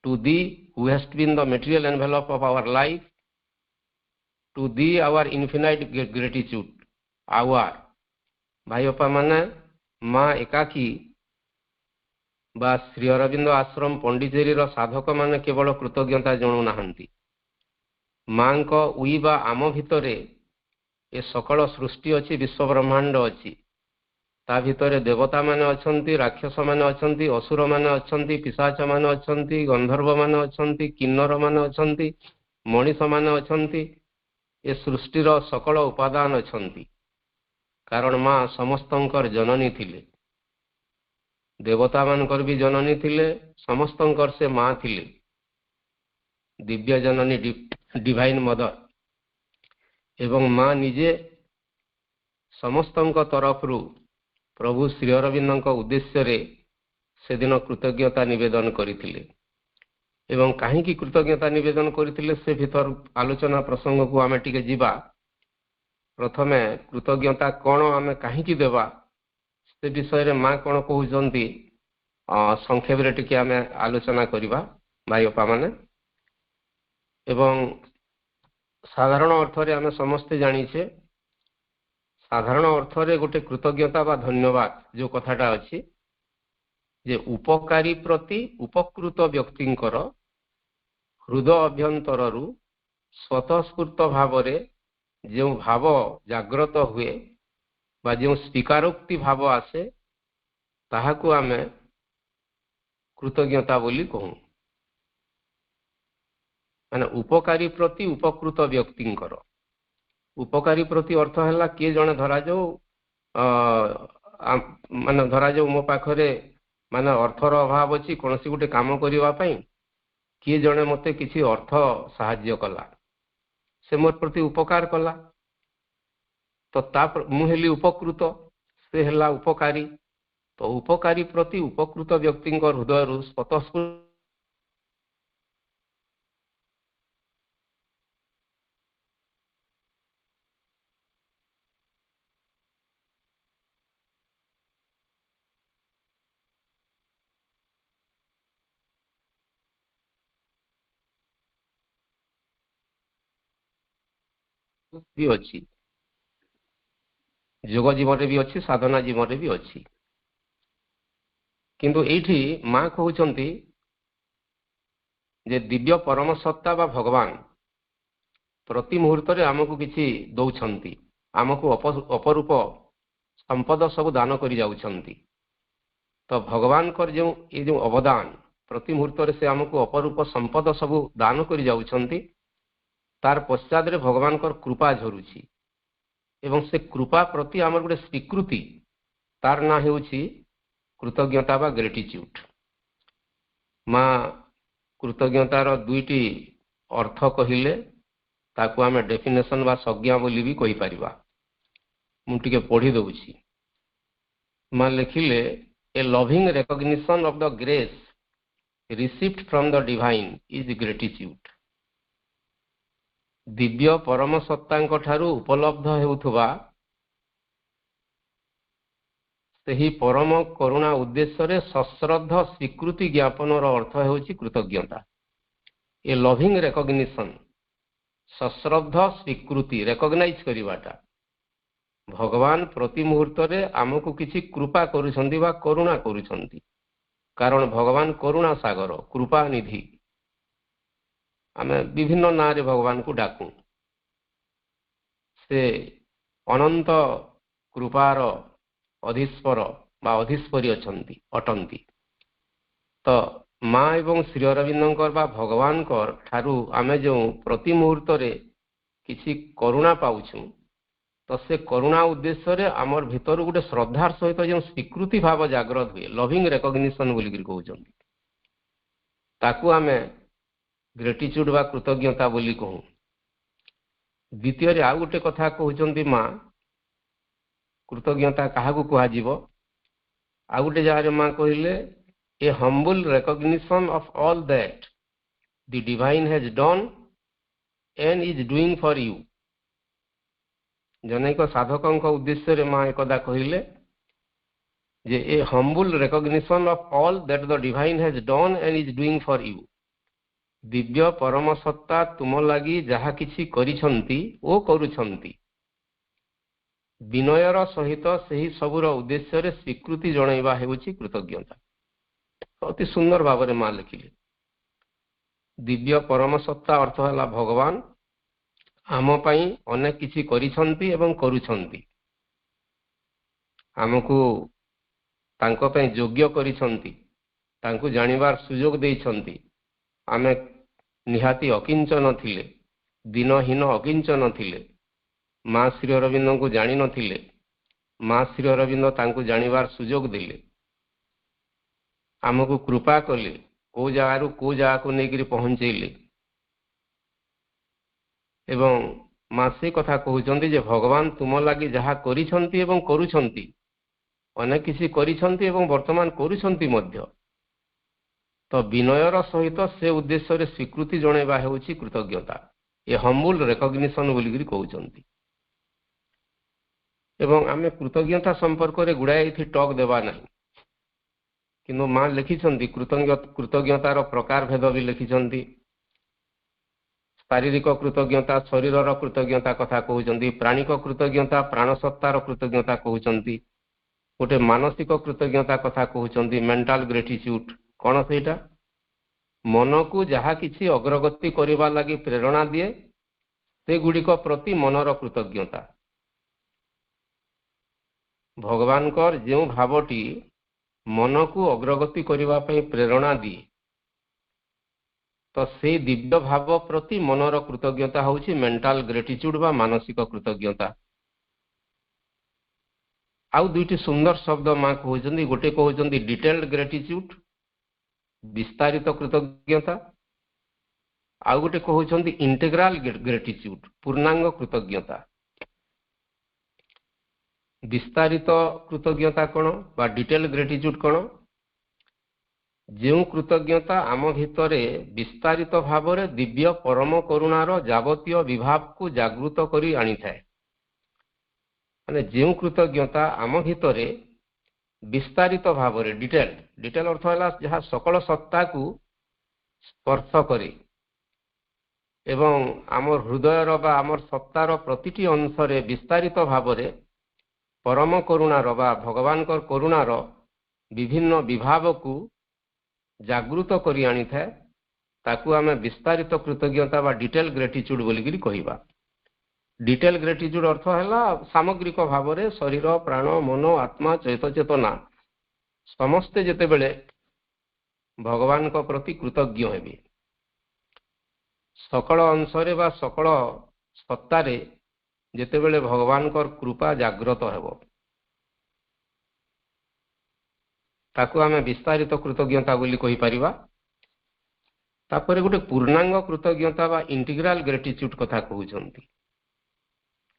to thee who hast been the material envelope of our life, to thee our infinite gratitude. ଆୱାର ଭାଇ ବାପା ମାନେ ମା ଏକାକୀ ବା ଶ୍ରୀ ଅରବିନ୍ଦ ଆଶ୍ରମ ପଣ୍ଡିଚେରୀର ସାଧକମାନେ କେବଳ କୃତଜ୍ଞତା ଜଣାଉନାହାନ୍ତି। ମାଙ୍କ ୱି ବା ଆମ ଭିତରେ ଏ ସକଳ ସୃଷ୍ଟି ଅଛି, ବିଶ୍ୱବ୍ରହ୍ମାଣ୍ଡ ଅଛି। ତା ଭିତରେ ଦେବତାମାନେ ଅଛନ୍ତି, ରାକ୍ଷସମାନେ ଅଛନ୍ତି, ଅସୁରମାନେ ଅଛନ୍ତି, ପିଶାଚମାନେ ଅଛନ୍ତି, ଗନ୍ଧର୍ବମାନେ ଅଛନ୍ତି, କିନ୍ନରମାନେ ଅଛନ୍ତି, ମଣିଷମାନେ ଅଛନ୍ତି। ଏ ସୃଷ୍ଟିର ସକଳ ଉପାଦାନ ଅଛନ୍ତି, କାରଣ ମା ସମସ୍ତଙ୍କର ଜନନୀ ଥିଲେ। देवता मानकर भी जननी थिले समस्तंकर से माँ थिले दिव्य जननी डिवाइन मदर एवं माँ निजे समस्तंक तरफरु प्रभु श्री अरविंदଙ୍କ उद्देश्य से दिन कृतज्ञता निवेदन करथिले एवं काहेकि कृतज्ञता निवेदन करथिले से भीतर आलोचना प्रसंग को आमे टिके जीवा प्रथमे कृतज्ञता कोन आमे काहेकि देबा से विषय रे माँ कोन कहउजंती संक्षेप रे टिके आमे आलोचना करिबा भाई अपा माने एवं साधारण अर्थ रे आमे समस्त जानिछे साधारण अर्थ रे गोटे कृतज्ञता बा धन्यवाद जो कथाटा अछि जे उपकारी प्रति उपकृत व्यक्तिंकर हृदय अभ्यंतररु स्वतःस्फूर्त भावरे जो भाव जाग्रत हुए बा जो स्वीकारोक्ति भाव आसे ताहाकु आमे कृतज्ञता बोली कहूँ माने उपकारी प्रति उपकृत व्यक्तिंकर उपकारी प्रति अर्थ है किए जने धरा जाऊ माने धरा जाऊ मो पाखरे माने अर्थर अभाव अच्छी कौन सी गोटे काम करने किए जने मते किसी अर्थ साहाय्य कला से मोर प्रति उपकार कला तो मुझे उपकृत से है उपकारी तो उपकारी प्रति उपकृत व्यक्ति हृदय रु स्वतःस्फूर्त भी अच्छी जोग जीवन भी अच्छी साधना जीवन भी अच्छी किंतु एठी माँ कहउचंती जे दिव्य परम सत्ता बा भगवान प्रति मुहूर्त रे आमको किछि दउछंती आमको अपरूप संपद सब दान करि जाउछंती तो भगवान कर जो ये जो अवदान प्रति मुहूर्त रे से आमको अपरूप संपद सब दान करि जाउछंती तार पश्चात रे भगवान कर कृपा झरुछि एवं से कृपा प्रति आमर गोटे स्वीकृति तार ना हेउछि कृतज्ञता बा ग्रेटिट्यूड माँ कृतज्ञतार दुईटी अर्थ कहिले ताकू आमे डेफिनेशन बा संज्ञा बोली भी कहि परिबा मु टिके पढ़ी दउछि माँ लिखिले a loving recognition of the grace received from the divine is gratitude दिव्य परम सत्तांक ठारू उपलब्ध हेउथबा सेही परम करुणा उद्देश्य रे सश्रद्ध स्वीकृति ज्ञापन अर्थ हेउछि कृतज्ञता ए लविंग रिकॉग्निशन सश्रद्ध स्वीकृति रिकॉग्नाइज करिवाटा भगवान प्रति मुहूर्त रे आमको किछि कृपा करूछंती बा करुणा करूछंती कारण भगवान करुणा सागर कृपा निधि आमे विभिन्न ना रे भगवान को डाकू से अनंत कृपार अधीश्वर बा अधीश्वरी अटंती तो माँ एवं श्री अरविंदंकर बा भगवान कर ठारू आमे जो प्रति मुहूर्त रे किछि करुणा पाउछु तो से करुणा उद्देश्य रे आमर भीतर गोटे श्रद्धार सहित जो स्वीकृति भाव जाग्रत हुए लविंग रिकॉग्निशन बोली कहउछंती ताकू आमे ग्रेटिट्यूड बा कृतज्ञता बोली कहूँ द्वितीय रे आ गोटे कथा कहउछंती माँ कृतज्ञता काहाकू कुहाजिबो आ गोटे जगह माँ कहिले a humble recognition of all that the divine has done and is doing for you जनेक साधकंक उद्देश्य रे माँ एकदा कहिले जे a humble recognition of all that the divine has done and is doing for you दिव्य परम सत्ता तुम लगी जहा किछि करिछंती ओ करूछंती विनयर सहित सही सबुर उद्देश्य रे स्वीकृति जणाइबा हेउछि कृतज्ञता अति सुंदर भाव रे मां लिखिले दिव्य परम सत्ता अर्थ है भगवान आम पई अनेक किछि करिछंती एवं करूछंती आमको तांको पई योग्य करिछंती तांको जानिबार सुयोग देइछंती आमे निहाती अकिंचन थिले दिनहीन अकिंचन थिले माँ श्री अरविंद को जानी नथिले माँ श्री अरविंद तांको जानिबार सुयोग दिले आमको कृपा कले को जगार को जगह को लेकर पहुंचेले एवं माँ से कथा कहते जे भगवान तुम लगी जहाँ करिछंती एवं करुछंती अनेक किसी करिछंती एवं वर्तमान करुछंती मध्य तो विनयर सहित से उद्देश्य रे स्वीकृति जणेबा हेउछि कृतज्ञता ये हम्बुल रेकग्निशन बोलिकी कहउछंती एवं आमे कृतज्ञता संपर्क रे गुड़ाए इथि टॉक देवा नहीं किंतु माँ लिखिछंती कृतज्ञतार प्रकार भेद भी लिखिछंती शारीरिक कृतज्ञता शरीरर कृतज्ञता कथा कहउछंती प्राणिक कृतज्ञता प्राणसत्तार कृतज्ञता कहउछंती गोटे मानसिक कृतज्ञता कथा कहउछंती मेंटल ग्रेटिट्यूड कौन सेटा मन को जहाँ किसी अग्रगति करने लगी प्रेरणा दिए से गुड़िक प्रति मनर कृतज्ञता भगवान जो भावटी मन को अग्रगति करने प्रेरणा दिए तो से दिव्य भाव प्रति मनर कृतज्ञता होची मेंटल ग्रेटिट्यूड बा मानसिक कृतज्ञता आउ दुईटी सुंदर शब्द माँ कहउछंती गोटे कहउछंती डिटेल्ड ग्रेटिट्यूड विस्तारित कृतज्ञता आउ गोटे कहउछंती इंटेग्राल ग्रेटिट्यूड पूर्णांग कृतज्ञता विस्तारित कृतज्ञता कौन बा डिटेल ग्रेटिट्यूड कौन जो कृतज्ञता आम भितरे विस्तारित भाव रे दिव्य परम करुणार जावतीय विभाव को जागृत करी आनी थाए माने जो कृतज्ञता आम भितरे विस्तारित भाव रे डिटेल अर्थ है जहाँ सकल सत्ता को स्पर्श करे एवं आमर हृदयर बा आमर सत्तार प्रतिटी अंश रे विस्तारित भाव रे परम करुणार बा भगवान करुणार विभिन्न विभाव को जागृत करी आनी थाए ताकू आमे विस्तारित कृतज्ञता बा डिटेल ग्रेटिट्यूड बोलिकी कहवा डिटेल ग्रेटिट्यूड अर्थ है सामग्रिक भाव रे शरीर प्राण मन आत्मा चैत चेतना समस्ते जेते बेले भगवान को प्रति कृतज्ञ हेबे सकल अंशरे बा सकल सत्तारे जेते बेले भगवान को कृपा जागृत हेबो ताकू आमे विस्तारित कृतज्ञता बोली कहि परिबा तापरे गोटे पूर्णांग कृतज्ञता बा इंटीग्राल ग्रेटिट्यूड कथा कहउछंती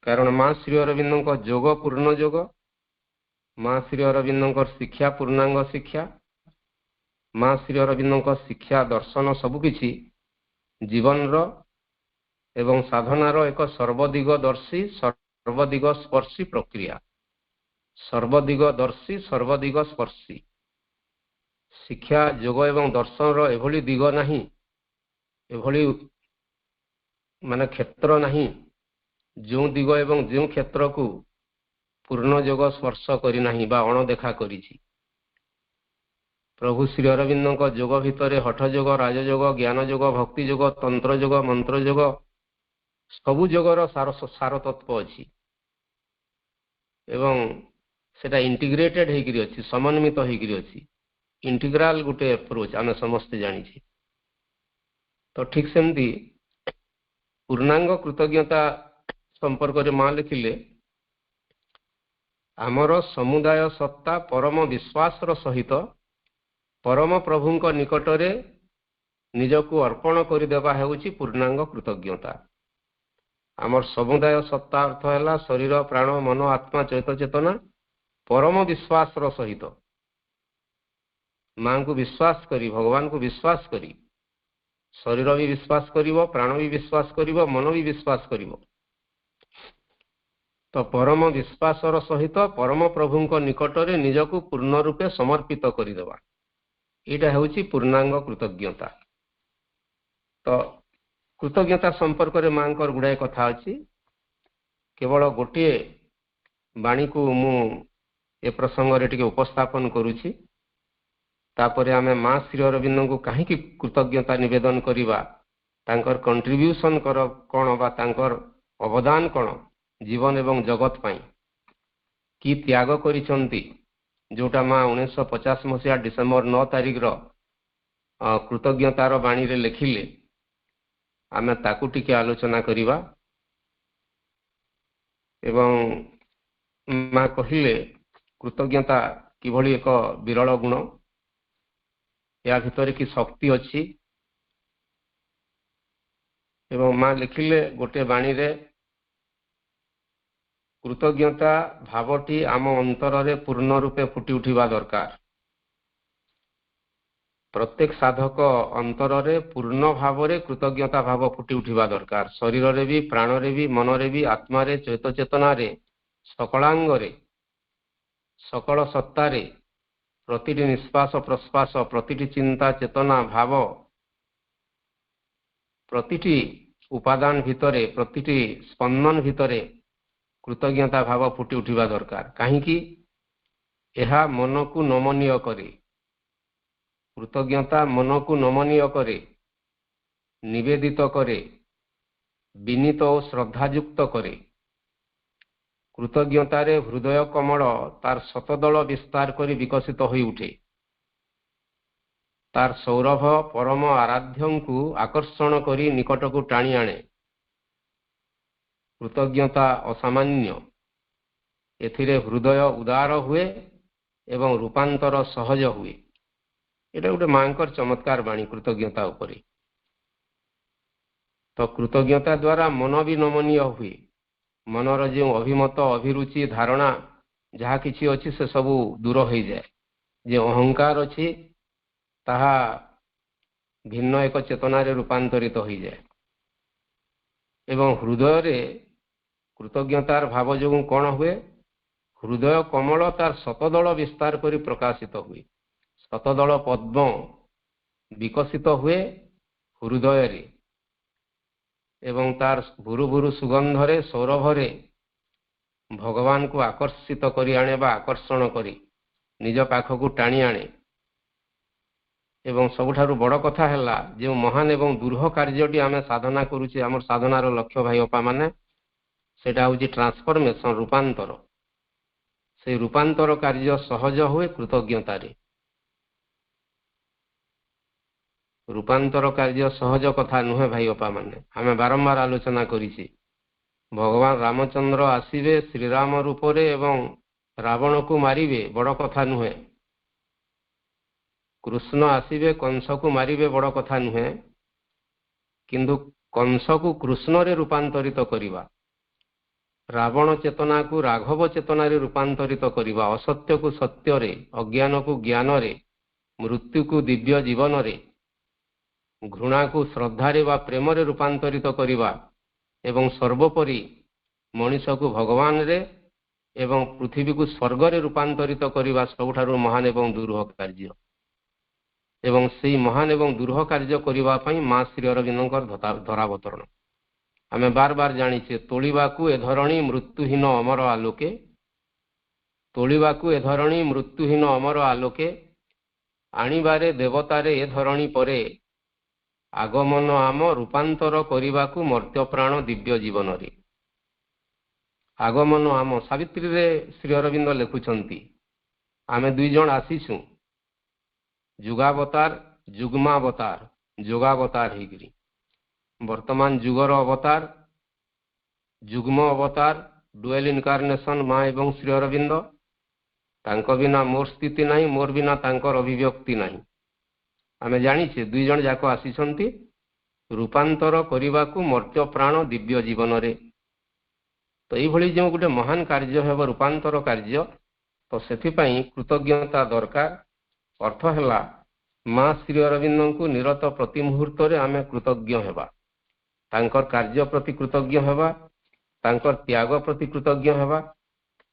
कारण माँ श्री अरविंद जोग पूर्ण जोग माँ श्री अरविंद शिक्षा पूर्णांग शिक्षा माँ श्री अरविंद शिक्षा दर्शन सबकिछि जीवन रो एवं साधनार एक सर्वदिगदर्शी सर्वदिग स्पर्शी प्रक्रिया सर्वदिगदर्शी सर्वदिग स्पर्शी शिक्षा जोग एवं दर्शन रो एभली दिग नहीं एभली माने क्षेत्र नहीं जो दिग एवं जो क्षेत्र को पूर्ण जोग स्पर्श करी नहीं बा अणदेखा करिछि प्रभु श्री अरविंद जोग भितर हठ जोग राजयोग ज्ञान जोग भक्ति जोग तंत्र जोग मंत्र जोग सबु जोगर सार तत्व अच्छी एवं सेटा इंटीग्रेटेड होकरी अच्छी समन्वित होकरी अच्छी इंटीग्राल गोटे अप्रोच आम समस्ते जानी तो ठीक सेमती पूर्णांग कृतज्ञता संपर्क में माँ लिखिले आमर समुदाय सत्ता परम विश्वास सहित परम प्रभु निकटरे निजको अर्पण करदेवा हेउछि पूर्णांग कृतज्ञता आमर समुदाय सत्ता अर्थ है शरीर प्राण मन आत्मा चैत चेतना परम विश्वास सहित माँ को विश्वास करी भगवान को विश्वास करी शरीर भी विश्वास करिवो प्राण भी विश्वास करिवो मन भी विश्वास करिवो तो परम विश्वास सहित परम प्रभु निकटरे निजको पूर्ण रूपे समर्पित करदेवा यहाँ हूँ पूर्णांग कृतज्ञता तो कृतज्ञता संपर्क में माँ गुड़ाए कथा अच्छी केवल गोटे बाणी को मु ए प्रसंग रे टिके उपस्थापन करुछि तापरे आमे माँ श्री अरविंद को कहीं कृतज्ञता निवेदन करिबा तांकर कंट्रीब्यूशन कर कौन बा तांकर अवदान कौन जीवन एवं जगत पाई कि त्याग करिसंती जोटा माँ 1950 मसीहा डिसेम्बर 9 तारिख रो कृतज्ञतार बाणी रे लिखिले आमे ताकू टिके आलोचना करिबा एवं माँ कहिले कृतज्ञता किभली एक विरल गुण या भितर कि शक्ति अच्छी एवं माँ लिखिले गोटे बाणी रे कृतज्ञता भावटी आम अंतर रे पूर्ण रूपे फुटी उठिबा दरकार। प्रत्येक साधक अंतर रे पूर्ण भाव रे कृतज्ञता भाव फुटी उठिबा दरकार। शरीर रे भी, प्राण रे भी, मन रे भी, आत्मा रे, चैत चेतना रे, सकलांग रे, सकल सत्ता रे, प्रतिटी निश्वास प्रश्वास, प्रतिटी चिंता चेतना भाव, प्रतिटी उपादान भितरे, प्रतिटी स्पंदन भितरे कृतज्ञता भाव फुटी उठिबा दरकार। काहींकि यह मन को नमनीय करे। कृतज्ञता मन को नमनीय करे, निवेदित करे, विनीत और श्रद्धायुक्त करे। कृतज्ञतार हृदय कमल तार शतदल विस्तार करी विकसित होई उठे। तार सौरभ परम आराध्य को आकर्षण करी निकट को टाणी आणे। कृतज्ञता असामान्य। एथिरे हृदय उदार हुए एवं रूपांतर सहज हुए। एटा गोटे मांकर चमत्कार बाणी कृतज्ञता उपरे। तो कृतज्ञता द्वारा मन भी नमनीय हुए। मनर जो अभिमत अभिरुचि धारणा जहाँ किछि अछि से सबू दूर हो जाए। जो अहंकार अछि ताहा भिन्न एक चेतना रे रूपांतरित हो जाए। एवं हृदय रे कृतज्ञतार भाव जो कौन हुए, हृदय कमल तार शतदल विस्तार करी प्रकाशित हुए। शतदल पद्म विकसित हुए हृदय रे एवं तार भुरु भुरु सुगंध रे सौरभ रे भगवान को आकर्षित करी आने बा आकर्षण करी निज पाख को टाणी आने। एवं सबुठारु बड़ कथा हैला जो महान एवं दुर्ह कार्यटी आमे साधना करूचे। आमर साधनार लक्ष्य भाई अपा माने सेटा होची ट्रांसफॉर्मेशन, रूपांतर। से रूपांतर कार्य सहज हुए कृतज्ञता रे। रूपांतर कार्य सहज कथा नुहे भाई अपा माने। आमे बारंबार आलोचना करिछि। भगवान रामचंद्र आसीबे श्रीराम रूप रे एवं रावण को मारिबे बड़ कथा नुहे। कृष्ण आसीबे कंस को मारिबे बड़ कथा नुहे। किंतु कंस को कृष्ण रे रूपांतरित करिबा, रावण चेतना को राघव चेतना रे रूपांतरित करिबा, असत्य को सत्य रे, अज्ञान को ज्ञान रे, मृत्यु को दिव्य जीवन रे, घृणा को श्रद्धा रे बा प्रेम रे रूपांतरित करिबा एवं सर्वोपरि मनुष्य को भगवान रे एवं पृथ्वी को स्वर्ग रे रूपांतरित करिबा सबुठारु महान एवं दुर्ह कार्य। एवं सेही महान एवं दुर्ह कार्य करिबा पई मां श्री अरविंदकर धरावतरण आमे बार बार जानिछे। तोलिबाकू ए धरणी मृत्युहीन अमर आलोके, तोलिबाकू ए धरणी मृत्युहीन अमर आलोके, आनिबारे देवतारे ए धरणी परे, आगमन आम रूपांतर करिबाकू मर्त्य प्राण दिव्य जीवन रे। आगमन आम सावित्री रे श्री अरविंद लिखुछंती आमे दुई जण आसीछु जुगावतार जुग्मावतार जोगावतार हेगिरी। वर्तमान जुगर अवतार जुग्म अवतार डुएल इनकारनेशन माँ एवं श्री अरविंद। तांको बिना मोर स्थिति नहीं, मोर बिना तांकर अभिव्यक्ति नहीं। आमे जानिछे दुई जण जाको आसीछंती रूपांतर करिबाकू मर्त्य प्राण दिव्य जीवन रे। तो ये जो गोटे महान कार्य हेब रूपांतर कार्य, तो सेथिपाई कृतज्ञता दरकार। अर्थ हैला माँ श्री अरविंद को निरत प्रति मुहूर्त रे आमे कृतज्ञ हेबा, तांकर कार्य प्रति कृतज्ञ हेबा, तांकर त्याग प्रति कृतज्ञ हेबा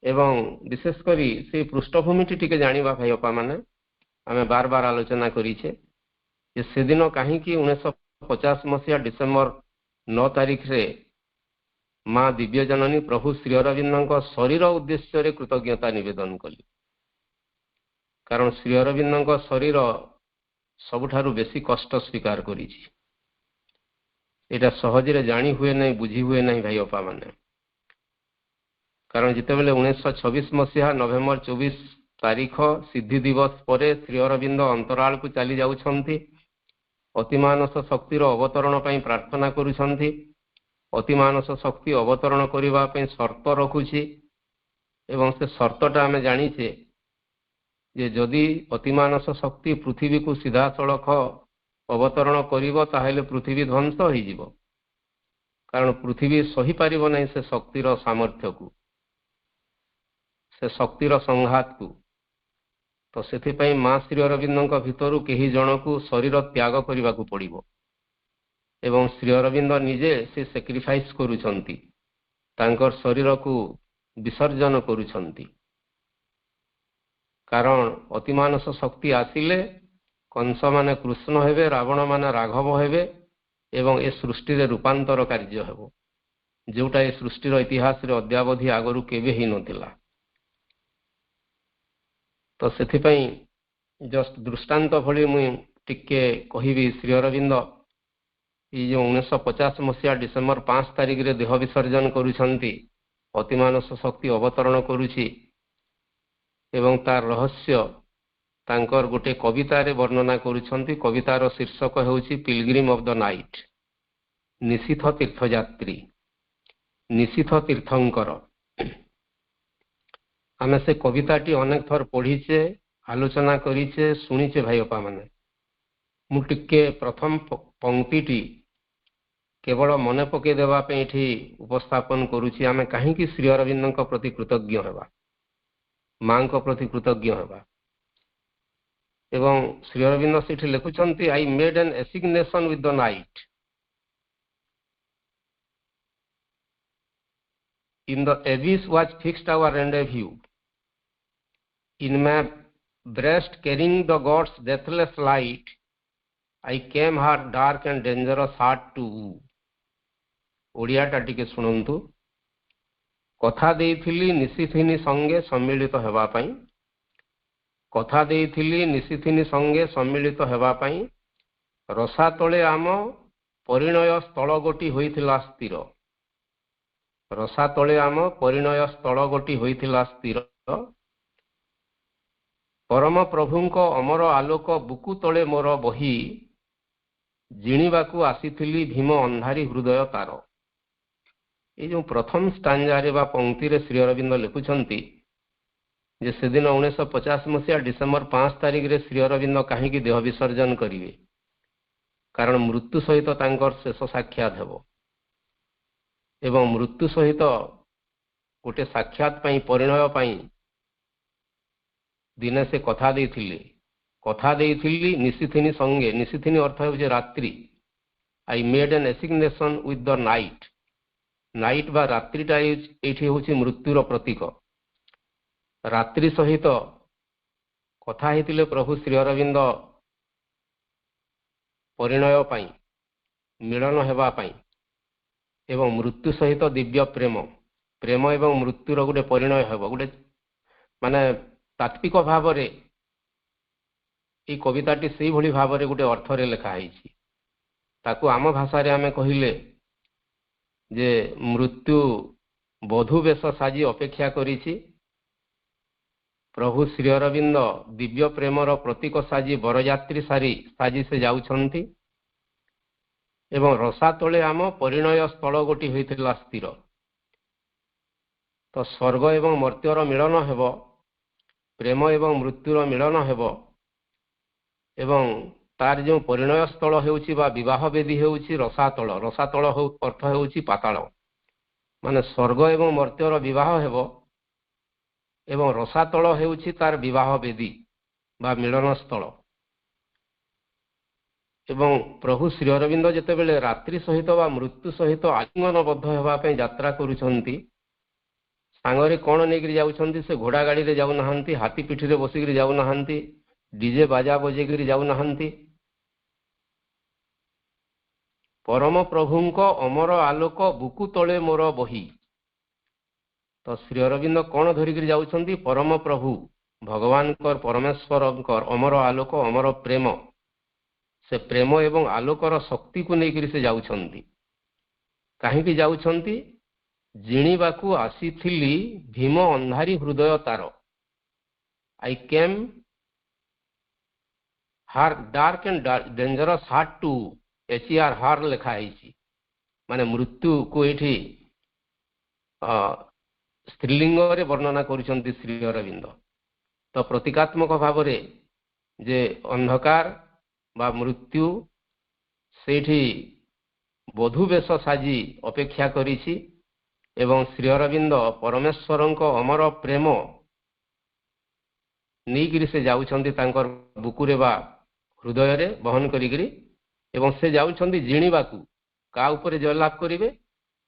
एवं विशेष करी से पृष्ठभूमि टिके जानिबा भाई अपा माने। आमे बार बार आलोचना करिछे जे से दिन कहीं 1950 मसीहा डिसेम्बर 9 तारीख रे माँ दिव्य जननी प्रभु श्री अरविंद शरीर उद्देश्य रे कृतज्ञता निवेदन कली। कारण श्री अरविंद शरीर सबुठारु बेसी कष्ट स्वीकार करिछि। एटा सहजरे जानी हुए नहीं, बुझी हुए नहीं भाई अपा माने। कारण जितेबेले 1926 मसीहा नवेम्बर 24 तारीख सिद्धि दिवस परे श्री अरविंद अंतराल को चली जाउछंती। अतिमानस शक्तिर अवतरण पई प्रार्थना करूछंती। अतिमानस शक्ति अवतरण करिबा पई शर्त रखुछि एवं से शर्तटा आमे जानिछे जे जदि अतिमानस शक्ति पृथ्वी को सीधा सड़क अवतरण करिवो ताहेले पृथ्वी ध्वंस हो जिवो, कारण पृथ्वी सही पारिबो नहीं से शक्तिर सामर्थ्य को, से शक्तिर संघात को। तो सेथिपाई मां श्री अरविंद भितर कहीं जन को शरीर त्याग करने को पड़ो एवं श्री अरविंद निजे से सैक्रिफाइस करुछंती, तांकर शरीर को विसर्जन करुछंती। कारण अतिमानस शक्ति आसिले कंस माने कृष्ण हेबे, रावण माने राघव हेबे एवं ए सृष्टि रे रूपांतर कार्य हेबो, जोटा ए सृष्टिर इतिहास रे अद्यावधि आगरु केबे ही नथिला। तो सेथिपाई जस्ट दृष्टांत भली मुई टिके कहिबी, श्री अरविंद ये जो 1950 मसीहा डिसेम्बर 5 तारिख रे देह विसर्जन करुछंती, अतिमानस शक्ति अवतरण करुछि एवं तार रहस्य तांकर गोटे कवितारे वर्णना करुछंती। कवितार शीर्षक हेउछि Pilgrim of the night, Nishith तीर्थयात्री, निशीथ तीर्थंकर। आमे से कविताटी अनेक थर पढ़ीचे, आलोचना करीचे, शुणीचे भाई अपा माने। मु टिके प्रथम पंक्तिटी केवल मन पके देवा पे एठी उपस्थापन करुछि। आमे काहेकि श्री अरविंदଙ୍କ प्रति कृतज्ञ हेबा, मांको प्रति कृतज्ञ हेबा। एवं श्री अरविंद सेठी लिखुछंती, I made an assignation with the night, in the abyss was fixed our rendezvous, in my breast carrying the God's deathless light, I came her dark and dangerous heart to woo। ओडियाटा टिके सुनंतु। कथा देइथिली निशिथिनी संगे सम्मिलित हेबा पई, कथा देइथिली निशिथिनी संगे सम्मिलित हेबा पई, रसा तळे आम परिणय स्थल गोटी होइथिला स्थिर, रसा तळे आम परिणय स्थल गोटी होइथिला स्थिर, परम प्रभुंको अमर आलोक बुकु तळे मोर बही, जिणिबाकू आसीथिली भीम अंधारी हृदय तार। ये जो प्रथम स्टांजारे बा पंक्ति रे श्री अरविंद लिखुछंती जे से दिन 1950 मसीहा डिसेम्बर 5 तारिख रे श्री अरविंद काहेकि देह विसर्जन करिवे, कारण मृत्यु सहित तांकर शेष साक्षात हेबो एवं मृत्यु सहित गोटे साक्षात पई परिणय पई दिने से कथा देइथिली निशिथिनी संगे। निशिथिनी अर्थ हेउजे रात्रि। आई made an assignation with the night, night बा रात्रिटा एठी होछि मृत्युर प्रतीक। रात्रि सहित कथा हेतिले प्रभु श्री अरविंद परिणय पाई, मिलन हेबा पाई एवं मृत्यु सहित दिव्य प्रेम, प्रेम एवं मृत्युर गोटे परिणय हेबो। गोटे माने तात्विक भाव रे ई कविताटी सेही भली भाव रे गोटे अर्थ रे लिखा हैछि। ताकू आम भाषा रे आमे कहिले जे मृत्यु बधू वेश साजी अपेक्षा करिछि, प्रभु श्री अरविंद दिव्य प्रेमर प्रतीक साजी बरयात्री साजी से जाउछंती एवं रसा तळे आम परिणय स्थल गोटी होइथिला स्थिर। तो स्वर्ग एवं मर्त्यर मिलन हेबो, प्रेम एवं मृत्युर मिलन हेबो एवं तार जो परिणय स्थल हेउछि बा विवाह वेदी हेउछि रसातल। रसातल अर्थ हेउछि पाताल, माने स्वर्ग एवं मर्त्यर विवाह हेबो एवं रसातल हेउछि तार विवाह वेदी बा मिलन स्थल। एवं प्रभु श्री अरविंद जेतेबेले रात्रि सहित बा मृत्यु सहित आलिंगनबद्ध हेबा पे यात्रा करुछंती, सांगरे कोन नेगिरि जाउछंती, से घोड़ा गाड़ी रे जाउ नहंती, हाथी पिठी रे बसिगिरि जाउ नहंती, डीजे बाजा बजेगिरि जाउ नहंती। परम प्रभुंको अमर आलोक बुकु तळे मोर बही। तो श्री अरविंद कौन धरिक जाउछंती, परम प्रभु भगवान परमेश्वर अमर आलोक अमर प्रेम, से प्रेम एवं आलोकर शक्ति को लेकर से जाउछंती। काहेकि जाउछंती, जिणिबाकू आसीथिली भीम अंधारी हृदय तार। I came her dark and dangerous heart too, HR हार लिखा है, माने मृत्यु को एठी स्त्रीलिंग रे वर्णना करुछंती श्री अरविंद। तो प्रतीकात्मक भाव जे अंधकार बा मृत्यु सेठी बधू बेश साजी अपेक्षा करिछि एवं श्री अरविंद परमेश्वरंक अमर प्रेम नहींकि से जाउछंती तांकर बुकुरे बा हृदय रे बहन करिकरी एवं से जाउछंती जिणीबाकू का उपरे जयलाभ करिवे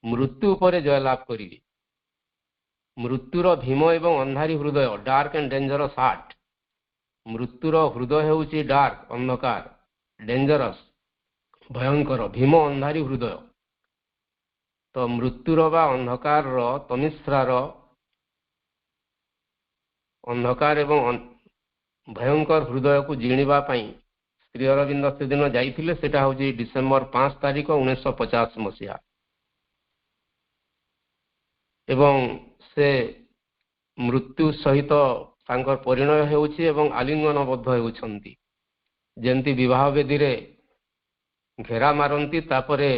मृत्यु उपरे जयलाभ करिवे मृत्युर भीम एवं अंधारी हृदय डार्क एंड डेंजरस हार्ट मृत्युर हृदय हेउची डार्क अंधकार डेंजरस भयंकर भीम अंधारी हृदय तो मृत्युर बा अंधकार तमिश्रार अंधकार एवं भयंकर हृदय को जिणीबा पई श्री अरविंद से दिन जाइथिले सेटा होची डिसेंबर 5 तारिख 1950 मसीहा एवं से मृत्यु सहित तांकर परिणय हेउची एवं आलिंगनबद्ध हेउछंती जेंती विवाह वेदी रे घेरा मारंती तापरे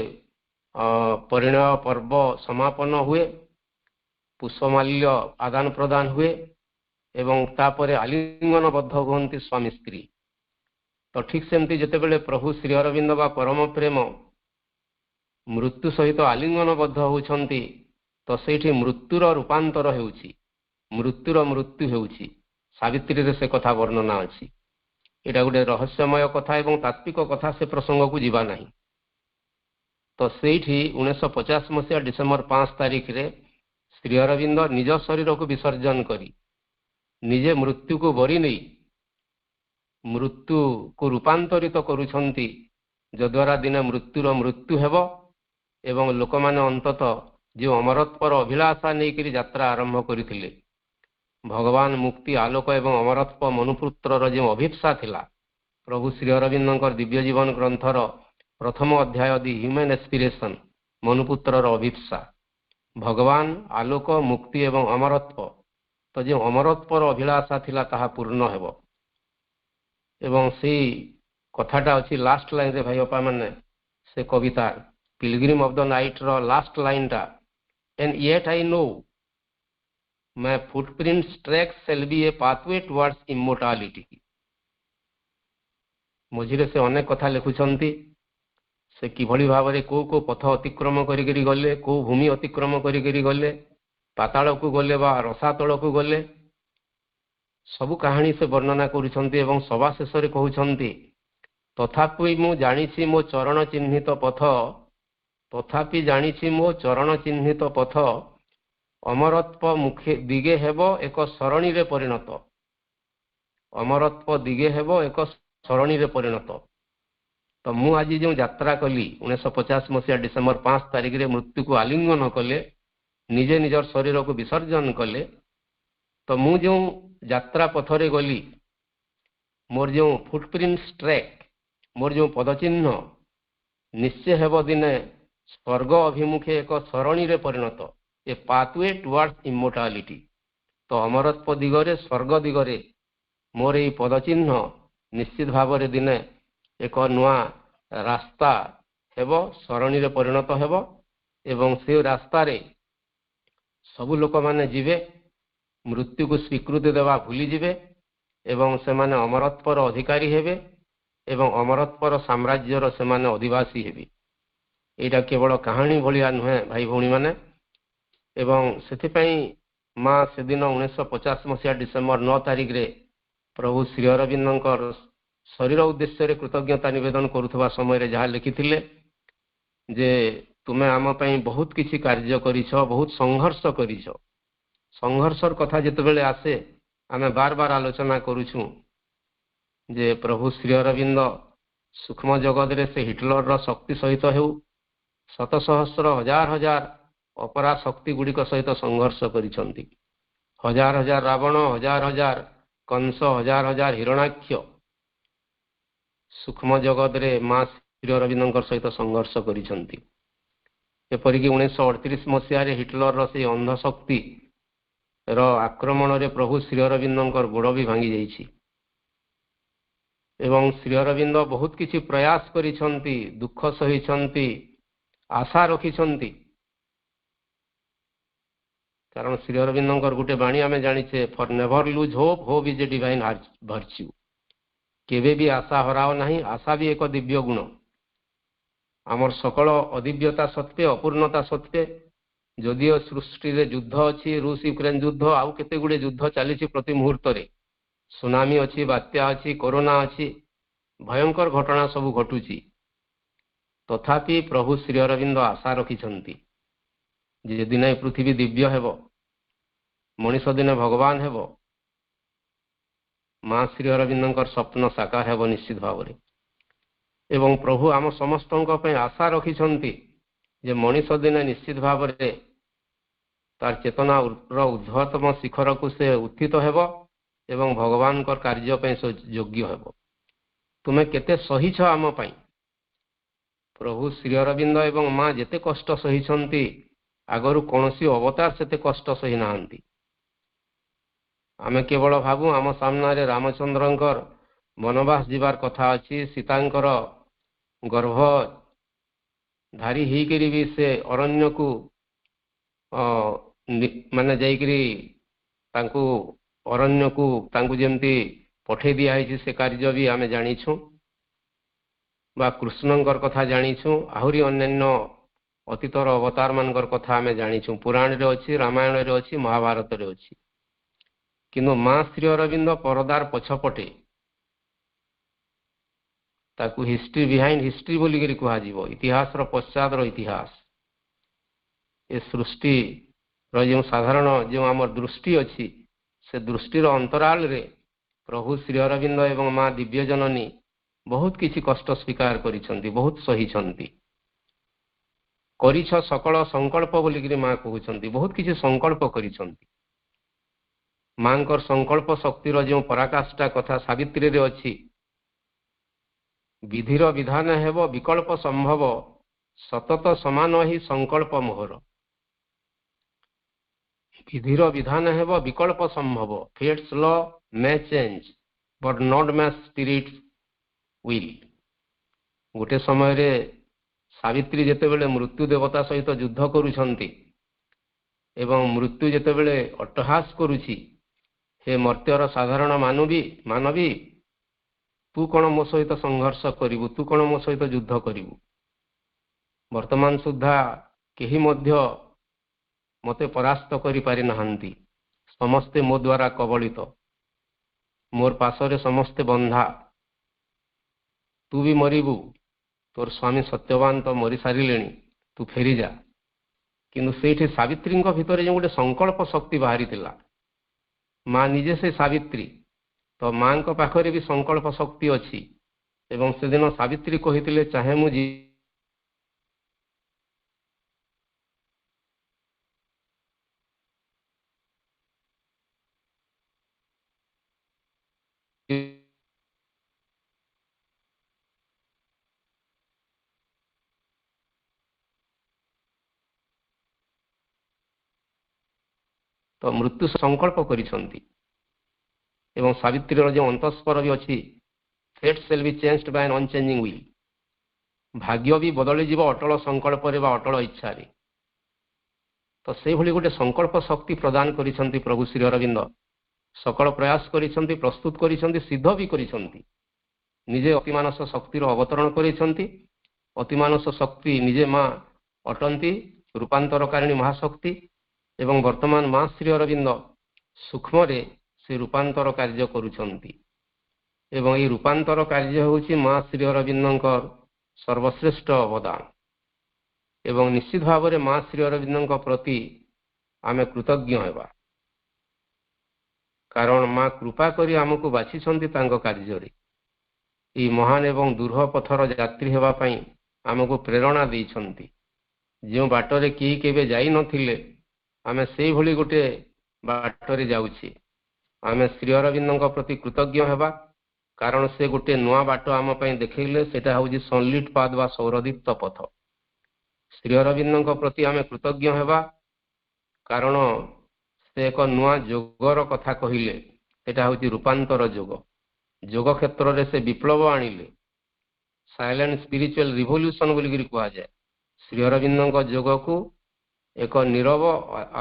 परिणय पर्व समापन हुए पुष्पमाल्य आदान प्रदान हुए एवं तापरे आलिंगनबद्ध हुअन्ति स्वामी स्त्री तो ठीक सेमती जेतेबेले प्रभु श्री अरविंद बा परम प्रेम मृत्यु सहित आलिंगनबद्ध होउछंती तो सेठी मृत्युर रूपांतर हेउची मृत्युर मृत्यु हेउची सावित्री रे से कथा वर्णना अछि एटा गोटे रहस्यमय कथा एवं तात्विक कथा से प्रसंग को जीवा नहीं तो सेठी 1950 मसीहा डिसेंबर 5 तारिख रे श्री अरविंद निज शरीर को विसर्जन करी निजे मृत्यु को बरी नहीं मृत्यु को रूपांतरित करुछंती जद्वारा दिने मृत्युर मृत्यु हेबो एवं लोक माने अंततः जो अमरत्वर अभिलाषा नहीं यात्रा आरंभ करथिले भगवान मुक्ति आलोक एवं अमरत्व मनुपुत्रर जो अभिप्सा थिला प्रभु श्री अरविंदर दिव्य जीवन ग्रंथर प्रथम अध्याय दि ह्यूमन एस्पिरेशन मनुपुत्रर अभिप्सा भगवान आलोक मुक्ति एवं अमरत्व तो जो अमरत्वर अभिलाषा थिला ताहा पूर्ण हेबो एवं सी कथाटा अछि लास्ट लाइन रे भाई अपा माने से कविता पिलग्रिम ऑफ द नाइट रो लास्ट लाइन टा and yet I know my footprints tracks shall be a pathway towards immortality मझिरे से अनेक कथा लिखुछंती से किभଳି भाବରେ को पथ अतिक्रम करिकरी गले को भूमि अतिक्रम करिकरी गले पाताल को गले बा रसातल को गले सबु कहानी से वर्णना करुछंती एवं सभा शेष रे कहउछंती तथापि मु जानिछि मो चरण चिह्नित पथ तथापि जानिछि मो चरण चिह्नित पथ अमरत्व मुखे दिगे हेबो एक सरणी रे परिणत अमरत्व दिगे हेबो एक सरणी रे परिणत तो मु आज जो यात्रा कली 1950 मसीहा डिसेंबर 5 तारिख रे मृत्यु को आलिंगन कले निजे निजर शरीर को विसर्जन कले तो मु जो यात्रा पथरे गली मोर जो फुटप्रिंट्स ट्रैक मोर जो पदचिन्ह निश्चय हेबो दिने स्वर्ग अभिमुखे एक सरणी रे परिणत ए पाथवे टुवर्ड्स इमोर्टालिटी तो अमरत्व दिगरे स्वर्ग दिगरे मोर ए पदचिन्ह निश्चित भाव रे दिने एक नुआ रास्ता हेबो सरणी रे परिणत हेबो एवं से रास्ता रे सबु लोक माने जीवे मृत्यु को स्वीकृति देवा भूली जीवे एवं से माने अमरत्वर अधिकारी हेबे एवं अमरत्वर साम्राज्यर से माने अधिवासी हेबे एटा केवल कहानी भलिया नुहे भाई भौणी माने एवं सेथिपई माँ से दिन 1950 मसीहा डिसेंबर 9 तारिख रे प्रभु श्री अरविंदर शरीर उद्देश्य रे कृतज्ञता निवेदन करुवा समय जहाँ लिखिथिले जे तुमे आम पई बहुत किछि कार्य करिछ बहुत संघर्ष करिछ संघर्षर कथा जेतेबेले आसे आमे बार बार आलोचना करूछु जे प्रभु श्री अरविंद सूक्ष्म जगत रे से हिटलर रो शक्ति सहित हेउ शत सहस्र हजार हजार अपरा शक्ति गुड़िक सहित संघर्ष करिसंती हजार हजार रावण हजार हजार कंस हजार हजार हिरणाक्ष सूक्ष्म जगत रे माँ श्री अरविंदर सहित संघर्ष करिसंती एपरिक 1938 मसीह हिटलर रो से अंध शक्ति रो आक्रमण रे प्रभु श्री अरविंदर गोड़ भी भांगी जाइछि एवं श्री अरविंद बहुत किछि प्रयास करिसंती दुख सही आशा रखिसंती କାରଣ ଶ୍ରୀ ଅରବିନ୍ଦଙ୍କର ଗୋଟେ ବାଣୀ ଆମେ ଜାଣିଛେ, for never lose hope, hope is a divine virtue. କେବେ ବି ଆଶା ହରାଅ ନାହିଁ, ଆଶା ବି ଏକ ଦିବ୍ୟ ଗୁଣ। ଆମର ସକଳ ଅଦିବ୍ୟତା ସତ୍ତ୍ୱେ, ଅପୂର୍ଣ୍ଣତା ସତ୍ତ୍ୱେ, ଯଦିଓ ସୃଷ୍ଟିରେ ଯୁଦ୍ଧ ଅଛି, ରୁଷ ୟୁକ୍ରେନ ଯୁଦ୍ଧ, ଆଉ କେତେ ଗୁଡ଼ିଏ ଯୁଦ୍ଧ ଚାଲିଛି ପ୍ରତି ମୁହୂର୍ତ୍ତରେ, ସୁନାମି ଅଛି, ବାତ୍ୟା ଅଛି, କରୋନା ଅଛି, ଭୟଙ୍କର ଘଟଣା ସବୁ ଘଟୁଛି, ତଥାପି ପ୍ରଭୁ ଶ୍ରୀ ଅରବିନ୍ଦ ଆଶା ରଖିଛନ୍ତି ଯେ ଦିନେ ପୃଥିବୀ ଦିବ୍ୟ ହେବ, ମଣିଷ ଦିନେ ଭଗବାନ ହେବ, ମା ଶ୍ରୀ ଅରବିନ୍ଦଙ୍କର ସ୍ୱପ୍ନ ସାକାର ହେବ ନିଶ୍ଚିତ ଭାବରେ। ଏବଂ ପ୍ରଭୁ ଆମ ସମସ୍ତଙ୍କ ପାଇଁ ଆଶା ରଖିଛନ୍ତି ଯେ ମଣିଷ ଦିନେ ନିଶ୍ଚିତ ଭାବରେ ତାର ଚେତନାର ଉର୍ଦ୍ଧ୍ୱତମ ଶିଖରକୁ ସେ ଉତ୍ଥିତ ହେବ ଏବଂ ଭଗବାନଙ୍କର କାର୍ଯ୍ୟ ପାଇଁ ସେ ଯୋଗ୍ୟ ହେବ। ତୁମେ କେତେ ସହିଛ ଆମ ପାଇଁ। ପ୍ରଭୁ ଶ୍ରୀ ଅରବିନ୍ଦ ଏବଂ ମା ଯେତେ କଷ୍ଟ ସହିଛନ୍ତି, ଆଗରୁ କୌଣସି ଅବତାର ସେତେ କଷ୍ଟ ସହି ନାହାନ୍ତି। ଆମେ କେବଳ ଭାବୁ ଆମ ସାମ୍ନାରେ ରାମଚନ୍ଦ୍ରଙ୍କର ବନବାସ ଯିବାର କଥା ଅଛି, ସୀତାଙ୍କର ଗର୍ଭ ଧାରୀ ହେଇକରି ବି ସେ ଅରଣ୍ୟକୁ ମାନେ ଯାଇକରି ତାଙ୍କୁ ଯେମିତି ପଠେଇ ଦିଆହେଇଛି, ସେ କାର୍ଯ୍ୟ ବି ଆମେ ଜାଣିଛୁ, ବା କୃଷ୍ଣଙ୍କର କଥା ଜାଣିଛୁ, ଆହୁରି ଅନ୍ୟାନ୍ୟ ଅତୀତର ଅବତାର ମାନଙ୍କର କଥା ଆମେ ଜାଣିଛୁ। ପୁରାଣରେ ଅଛି, ରାମାୟଣରେ ଅଛି, ମହାଭାରତରେ ଅଛି। କିନ୍ତୁ ମା ଶ୍ରୀ ଅରବିନ୍ଦ ପରଦାର ପଛପଟେ, ତାକୁ ହିଷ୍ଟ୍ରି ବିହାଇଣ୍ଡ ହିଷ୍ଟ୍ରି ବୋଲିକରି କୁହାଯିବ, ଇତିହାସର ପଶ୍ଚାତର ଇତିହାସ। ଏ ସୃଷ୍ଟିର ଯେଉଁ ସାଧାରଣ ଯେଉଁ ଆମର ଦୃଷ୍ଟି ଅଛି, ସେ ଦୃଷ୍ଟିର ଅନ୍ତରାଳରେ ପ୍ରଭୁ ଶ୍ରୀ ଅରବିନ୍ଦ ଏବଂ ମା ଦିବ୍ୟ ଜନନୀ ବହୁତ କିଛି କଷ୍ଟ ସ୍ୱୀକାର କରିଛନ୍ତି, ବହୁତ ସହିଛନ୍ତି। କରିଛ ସକଳ ସଂକଳ୍ପ ବୋଲିକିରି ମା କହୁଛନ୍ତି, ବହୁତ କିଛି ସଂକଳ୍ପ କରିଛନ୍ତି। ମାଙ୍କର ସଂକଳ୍ପ ଶକ୍ତିର ଯେଉଁ ପରାକାଷ୍ଠା କଥା ସାବିତ୍ରୀରେ ଅଛି, ବିଧିର ବିଧାନ ହେବ ବିକଳ୍ପ ସମ୍ଭବ, ସତତ ସମାନ ହିଁ ସଂକଳ୍ପ ମୋହର। ବିଧିର ବିଧାନ ହେବ ବିକଳ୍ପ ସମ୍ଭବ, ଫେଟ୍ସ ଲ May change but not May Spirits will. ଗୋଟେ ସମୟରେ ସାବିତ୍ରୀ ଯେତେବେଳେ ମୃତ୍ୟୁ ଦେବତା ସହିତ ଯୁଦ୍ଧ କରୁଛନ୍ତି ଏବଂ ମୃତ୍ୟୁ ଯେତେବେଳେ ଅଟ୍ଟହାସ କରୁଛି, ହେ ମର୍ତ୍ତ୍ୟର ସାଧାରଣ ମାନବୀ, ତୁ କ'ଣ ମୋ ସହିତ ସଂଘର୍ଷ କରିବୁ, ତୁ କ'ଣ ମୋ ସହିତ ଯୁଦ୍ଧ କରିବୁ? ବର୍ତ୍ତମାନ ସୁଦ୍ଧା କେହି ମଧ୍ୟ ମୋତେ ପରାସ୍ତ କରିପାରି ନାହାନ୍ତି, ସମସ୍ତେ ମୋ ଦ୍ୱାରା କବଳିତ, ମୋର ପାଶରେ ସମସ୍ତେ ବନ୍ଧା, ତୁ ବି ମରିବୁ, ତୋର ସ୍ୱାମୀ ସତ୍ୟବାନ ତ ମରିସାରିଲେଣି, ତୁ ଫେରିଯା। କିନ୍ତୁ ସେଇଠି ସାବିତ୍ରୀଙ୍କ ଭିତରେ ଯେଉଁ ଗୋଟେ ସଂକଳ୍ପ ଶକ୍ତି ବାହାରିଥିଲା, ମା ନିଜେ ସେ ସାବିତ୍ରୀ, ତ ମାଙ୍କ ପାଖରେ ବି ସଂକଳ୍ପ ଶକ୍ତି ଅଛି। ଏବଂ ସେଦିନ ସାବିତ୍ରୀ କହିଥିଲେ, ଚାହେଁ ମୁଁ ତ ମୃତ୍ୟୁ ସଂକଳ୍ପ କରିଛନ୍ତି। ଏବଂ ସାବିତ୍ରୀର ଯେଉଁ ଅନ୍ତଃସ୍ପର ବି ଅଛି, ଫେଟ୍ ସେଲ୍ ବି ଚେଞ୍ଜଡ୍ ବାଇ ଆନ୍ ଅନଚେଞ୍ଜିଂ ୱିଲ୍, ଭାଗ୍ୟ ବି ବଦଳିଯିବ ଅଟଳ ସଂକଳ୍ପରେ ବା ଅଟଳ ଇଚ୍ଛାରେ। ତ ସେଇଭଳି ଗୋଟେ ସଂକଳ୍ପ ଶକ୍ତି ପ୍ରଦାନ କରିଛନ୍ତି ପ୍ରଭୁ ଶ୍ରୀ ଅରବିନ୍ଦ। ସକଳ ପ୍ରୟାସ କରିଛନ୍ତି, ପ୍ରସ୍ତୁତ କରିଛନ୍ତି, ସିଦ୍ଧ ବି କରିଛନ୍ତି। ନିଜେ ଅତିମାନସ ଶକ୍ତିର ଅବତରଣ କରିଛନ୍ତି। ଅତିମାନସ ଶକ୍ତି ନିଜେ ମା ଅଟନ୍ତି, ରୂପାନ୍ତରକାରିଣୀ ମହାଶକ୍ତି। ଏବଂ ବର୍ତ୍ତମାନ ମା ଶ୍ରୀ ଅରବିନ୍ଦ ସୂକ୍ଷ୍ମରେ ସେ ରୂପାନ୍ତର କାର୍ଯ୍ୟ କରୁଛନ୍ତି। ଏବଂ ଏହି ରୂପାନ୍ତର କାର୍ଯ୍ୟ ହେଉଛି ମା ଶ୍ରୀ ଅରବିନ୍ଦଙ୍କର ସର୍ବଶ୍ରେଷ୍ଠ ଅବଦାନ। ଏବଂ ନିଶ୍ଚିତ ଭାବରେ ମା ଶ୍ରୀ ଅରବିନ୍ଦଙ୍କ ପ୍ରତି ଆମେ କୃତଜ୍ଞ ହେବା, କାରଣ ମା କୃପା କରି ଆମକୁ ବାଛିଛନ୍ତି ତାଙ୍କ କାର୍ଯ୍ୟରେ। ଏହି ମହାନ ଏବଂ ଦୂର ପଥର ଯାତ୍ରୀ ହେବା ପାଇଁ ଆମକୁ ପ୍ରେରଣା ଦେଇଛନ୍ତି। ଯେଉଁ ବାଟରେ କେହି କେବେ ଯାଇନଥିଲେ, ଆମେ ସେଇଭଳି ଗୋଟେ ବାଟରେ ଯାଉଛି। ଆମେ ଶ୍ରୀ ଅରବିନ୍ଦଙ୍କ ପ୍ରତି କୃତଜ୍ଞ ହେବା, କାରଣ ସେ ଗୋଟେ ନୂଆ ବାଟ ଆମ ପାଇଁ ଦେଖେଇଲେ। ସେଟା ହେଉଛି ସନଲିଟ୍ ପାଥ ବା ସୌରଦୀପ୍ତ ପଥ। ଶ୍ରୀ ଅରବିନ୍ଦଙ୍କ ପ୍ରତି ଆମେ କୃତଜ୍ଞ ହେବା, କାରଣ ସେ ଏକ ନୂଆ ଯୋଗର କଥା କହିଲେ। ସେଟା ହେଉଛି ରୂପାନ୍ତର ଯୋଗ। ଯୋଗ କ୍ଷେତ୍ରରେ ସେ ବିପ୍ଳବ ଆଣିଲେ, ସାଇଲେଣ୍ଟ ସ୍ପିରିଚୁଆଲ ରିଭଲ୍ୟୁସନ ବୋଲିକିରି କୁହାଯାଏ। ଶ୍ରୀ ଅରବିନ୍ଦଙ୍କ ଯୋଗକୁ ଏକ ନିରବ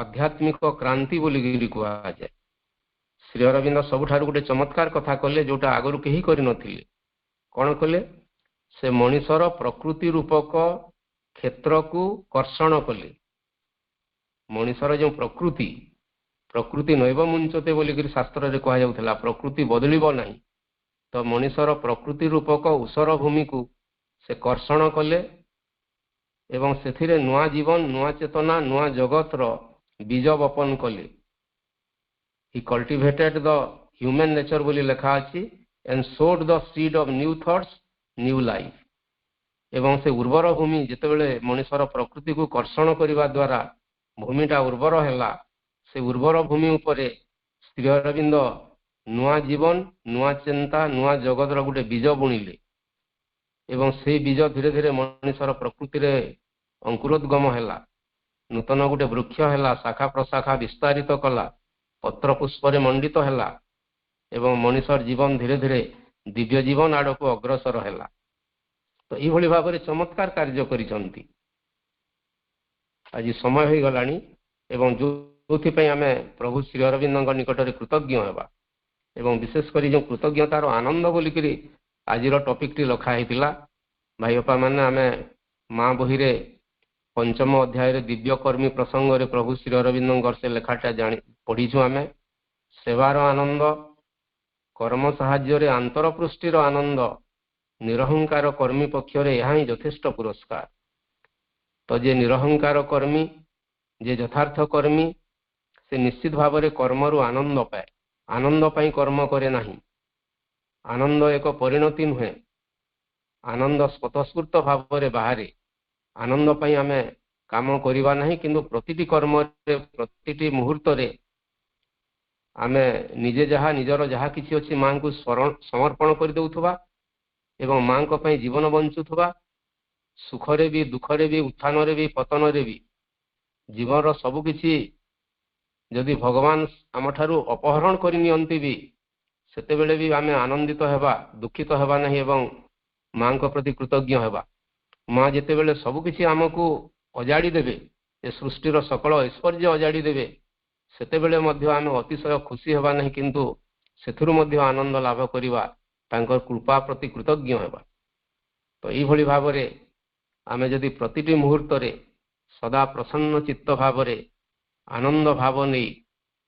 ଆଧ୍ୟାତ୍ମିକ କ୍ରାନ୍ତି ବୋଲିକିରି କୁହାଯାଏ। ଶ୍ରୀ ଅରବିନ୍ଦ ସବୁଠାରୁ ଗୋଟେ ଚମତ୍କାର କଥା କଲେ, ଯୋଉଟା ଆଗରୁ କେହି କରିନଥିଲେ। କ'ଣ କଲେ? ସେ ମଣିଷର ପ୍ରକୃତି ରୂପକ କ୍ଷେତ୍ରକୁ କର୍ଷଣ କଲେ। ମଣିଷର ଯେଉଁ ପ୍ରକୃତି ନୈବ ମୁଞ୍ଚତେ ବୋଲିକିରି ଶାସ୍ତ୍ରରେ କୁହାଯାଉଥିଲା, ପ୍ରକୃତି ବଦଳିବ ନାହିଁ। ତ ମଣିଷର ପ୍ରକୃତି ରୂପକ ଊଷର ଭୂମିକୁ ସେ କର୍ଷଣ କଲେ ଏବଂ ସେଥିରେ ନୂଆ ଜୀବନ, ନୂଆ ଚେତନା, ନୂଆ ଜଗତର ବୀଜ ବପନ କଲେ। ହି କଲ୍ଟିଭେଟେଡ୍ ଦ ହ୍ୟୁମାନ୍ ନେଚର ବୋଲି ଲେଖା ଅଛି, and sowed the seed of new thoughts, new life। ଏବଂ ସେ ଉର୍ବର ଭୂମି ଯେତେବେଳେ ମଣିଷର ପ୍ରକୃତିକୁ କର୍ଷଣ କରିବା ଦ୍ୱାରା ଭୂମିଟା ଉର୍ବର ହେଲା, ସେ ଉର୍ବର ଭୂମି ଉପରେ ଶ୍ରୀ ଅରବିନ୍ଦ ନୂଆ ଜୀବନ, ନୂଆ ଚିନ୍ତା, ନୂଆ ଜଗତର ଗୋଟେ ବୀଜ ବୁଣିଲେ ଏବଂ ସେଇ ବୀଜ ଧୀରେ ଧୀରେ ମଣିଷର ପ୍ରକୃତିରେ ଅଙ୍କୁରୋଦ୍ଗମ ହେଲା, ନୂତନ ଗୋଟେ ବୃକ୍ଷ ହେଲା, ଶାଖା ପ୍ରଶାଖା ବିସ୍ତାରିତ କଲା, ପତ୍ର ପୁଷ୍ପରେ ମଣ୍ଡିତ ହେଲା ଏବଂ ମଣିଷର ଜୀବନ ଧୀରେ ଧୀରେ ଦିବ୍ୟ ଜୀବନ ଆଡ଼କୁ ଅଗ୍ରସର ହେଲା। ତ ଏଇଭଳି ଭାବରେ ଚମତ୍କାର କାର୍ଯ୍ୟ କରିଛନ୍ତି। ଆଜି ସମୟ ହୋଇଗଲାଣି ଏବଂ ଯୋଉଥିପାଇଁ ଆମେ ପ୍ରଭୁ ଶ୍ରୀ ଅରବିନ୍ଦଙ୍କ ନିକଟରେ କୃତଜ୍ଞ ହେବା ଏବଂ ବିଶେଷ କରି ଯେଉଁ କୃତଜ୍ଞତାର ଆନନ୍ଦ ବୋଲିକିରି ଆଜିର ଟପିକଟି ଲେଖା ହେଇଥିଲା। ଭାଇ ବାପା ମାନେ, ଆମେ ମା ବହିରେ 5ମ ଅଧ୍ୟାୟରେ ଦିବ୍ୟ କର୍ମୀ ପ୍ରସଙ୍ଗରେ ପ୍ରଭୁ ଶ୍ରୀ ଅରବିନ୍ଦଙ୍କର ସେ ଲେଖାଟା ପଢିଛୁ ଆମେ। ସେବାର ଆନନ୍ଦ, କର୍ମ ସାହାଯ୍ୟରେ ଆନ୍ତରପୃଷ୍ଟିର ଆନନ୍ଦ, ନିରହଙ୍କାର କର୍ମୀ ପକ୍ଷରେ ଏହା ହିଁ ଯଥେଷ୍ଟ ପୁରସ୍କାର। ତ ଯିଏ ନିରହଙ୍କାର କର୍ମୀ, ଯିଏ ଯଥାର୍ଥ କର୍ମୀ, ସେ ନିଶ୍ଚିତ ଭାବରେ କର୍ମରୁ ଆନନ୍ଦ ପାଏ। ଆନନ୍ଦ ପାଇଁ କର୍ମ କରେ ନାହିଁ। ଆନନ୍ଦ ଏକ ପରିଣତି ନୁହେଁ, ଆନନ୍ଦ ସ୍ୱତଃସ୍ଫୂର୍ତ୍ତ ଭାବରେ ବାହାରେ। ଆନନ୍ଦ ପାଇଁ ଆମେ କାମ କରିବା ନାହିଁ, କିନ୍ତୁ ପ୍ରତିଟି କର୍ମରେ, ପ୍ରତିଟି ମୁହୂର୍ତ୍ତରେ ଆମେ ନିଜର ଯାହା କିଛି ଅଛି ମାଙ୍କୁ ସମର୍ପଣ କରିଦେଉଥିବା ଏବଂ ମାଙ୍କ ପାଇଁ ଜୀବନ ବଞ୍ଚୁଥିବା। ସୁଖରେ ବି, ଦୁଃଖରେ ବି, ଉତ୍ଥାନରେ ବି, ପତନରେ ବି, ଜୀବନର ସବୁ କିଛି ଯଦି ଭଗବାନ ଆମଠାରୁ ଅପହରଣ କରି ନିଅନ୍ତି ବି, ସେତେବେଳେ ବି ଆମେ ଆନନ୍ଦିତ ହେବା, ଦୁଃଖିତ ହେବା ନାହିଁ ଏବଂ ମାଙ୍କ ପ୍ରତି କୃତଜ୍ଞ ହେବା। ମା ଯେତେବେଳେ ସବୁ କିଛି ଆମକୁ ଅଜାଡ଼ି ଦେବେ, ଏ ସୃଷ୍ଟିର ସକଳ ଐଶ୍ୱର୍ଯ୍ୟ ଅଜାଡ଼ି ଦେବେ, ସେତେବେଳେ ମଧ୍ୟ ଆମେ ଅତିଶୟ ଖୁସି ହେବା ନାହିଁ, କିନ୍ତୁ ସେଥିରୁ ମଧ୍ୟ ଆନନ୍ଦ ଲାଭ କରିବା, ତାଙ୍କର କୃପା ପ୍ରତି କୃତଜ୍ଞ ହେବା। ତ ଏଇଭଳି ଭାବରେ ଆମେ ଯଦି ପ୍ରତିଟି ମୁହୂର୍ତ୍ତରେ ସଦା ପ୍ରସନ୍ନ ଚିତ୍ତ ଭାବରେ ଆନନ୍ଦ ଭାବ ନେଇ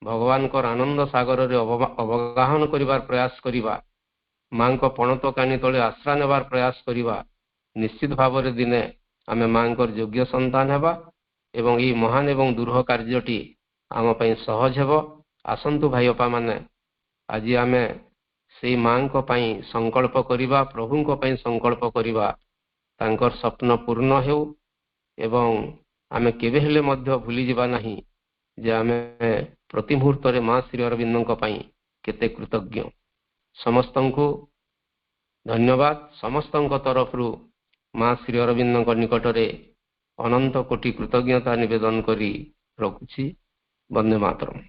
ଭଗବାନଙ୍କର ଆନନ୍ଦ ସାଗରରେ ଅବଗାହନ କରିବାର ପ୍ରୟାସ କରିବା, ମାଙ୍କ ପଣତ କାନି ତଳେ ଆଶ୍ରା ନେବାର ପ୍ରୟାସ କରିବା, ନିଶ୍ଚିତ ଭାବରେ ଦିନେ ଆମେ ମାଙ୍କର ଯୋଗ୍ୟ ସନ୍ତାନ ହେବା ଏବଂ ଏହି ମହାନ ଏବଂ ଦୂରହ କାର୍ଯ୍ୟଟି ଆମ ପାଇଁ ସହଜ ହେବ। ଆସନ୍ତୁ ଭାଇ ବାପା ମାନେ, ଆଜି ଆମେ ସେଇ ମାଙ୍କ ପାଇଁ ସଂକଳ୍ପ କରିବା, ପ୍ରଭୁଙ୍କ ପାଇଁ ସଂକଳ୍ପ କରିବା, ତାଙ୍କର ସ୍ୱପ୍ନ ପୂର୍ଣ୍ଣ ହେଉ ଏବଂ ଆମେ କେବେ ହେଲେ ମଧ୍ୟ ଭୁଲିଯିବା ନାହିଁ ଯେ ଆମେ ପ୍ରତି ମୁହୂର୍ତ୍ତରେ ମା ଶ୍ରୀ ଅରବିନ୍ଦଙ୍କ ପାଇଁ କେତେ କୃତଜ୍ଞ। ସମସ୍ତଙ୍କୁ ଧନ୍ୟବାଦ। ସମସ୍ତଙ୍କ ତରଫରୁ ମା ଶ୍ରୀ ଅରବିନ୍ଦଙ୍କ ନିକଟରେ ଅନନ୍ତ କୋଟି କୃତଜ୍ଞତା ନିବେଦନ କରି ରଖୁଛି। ବନ୍ଦେ ମାତରମ୍।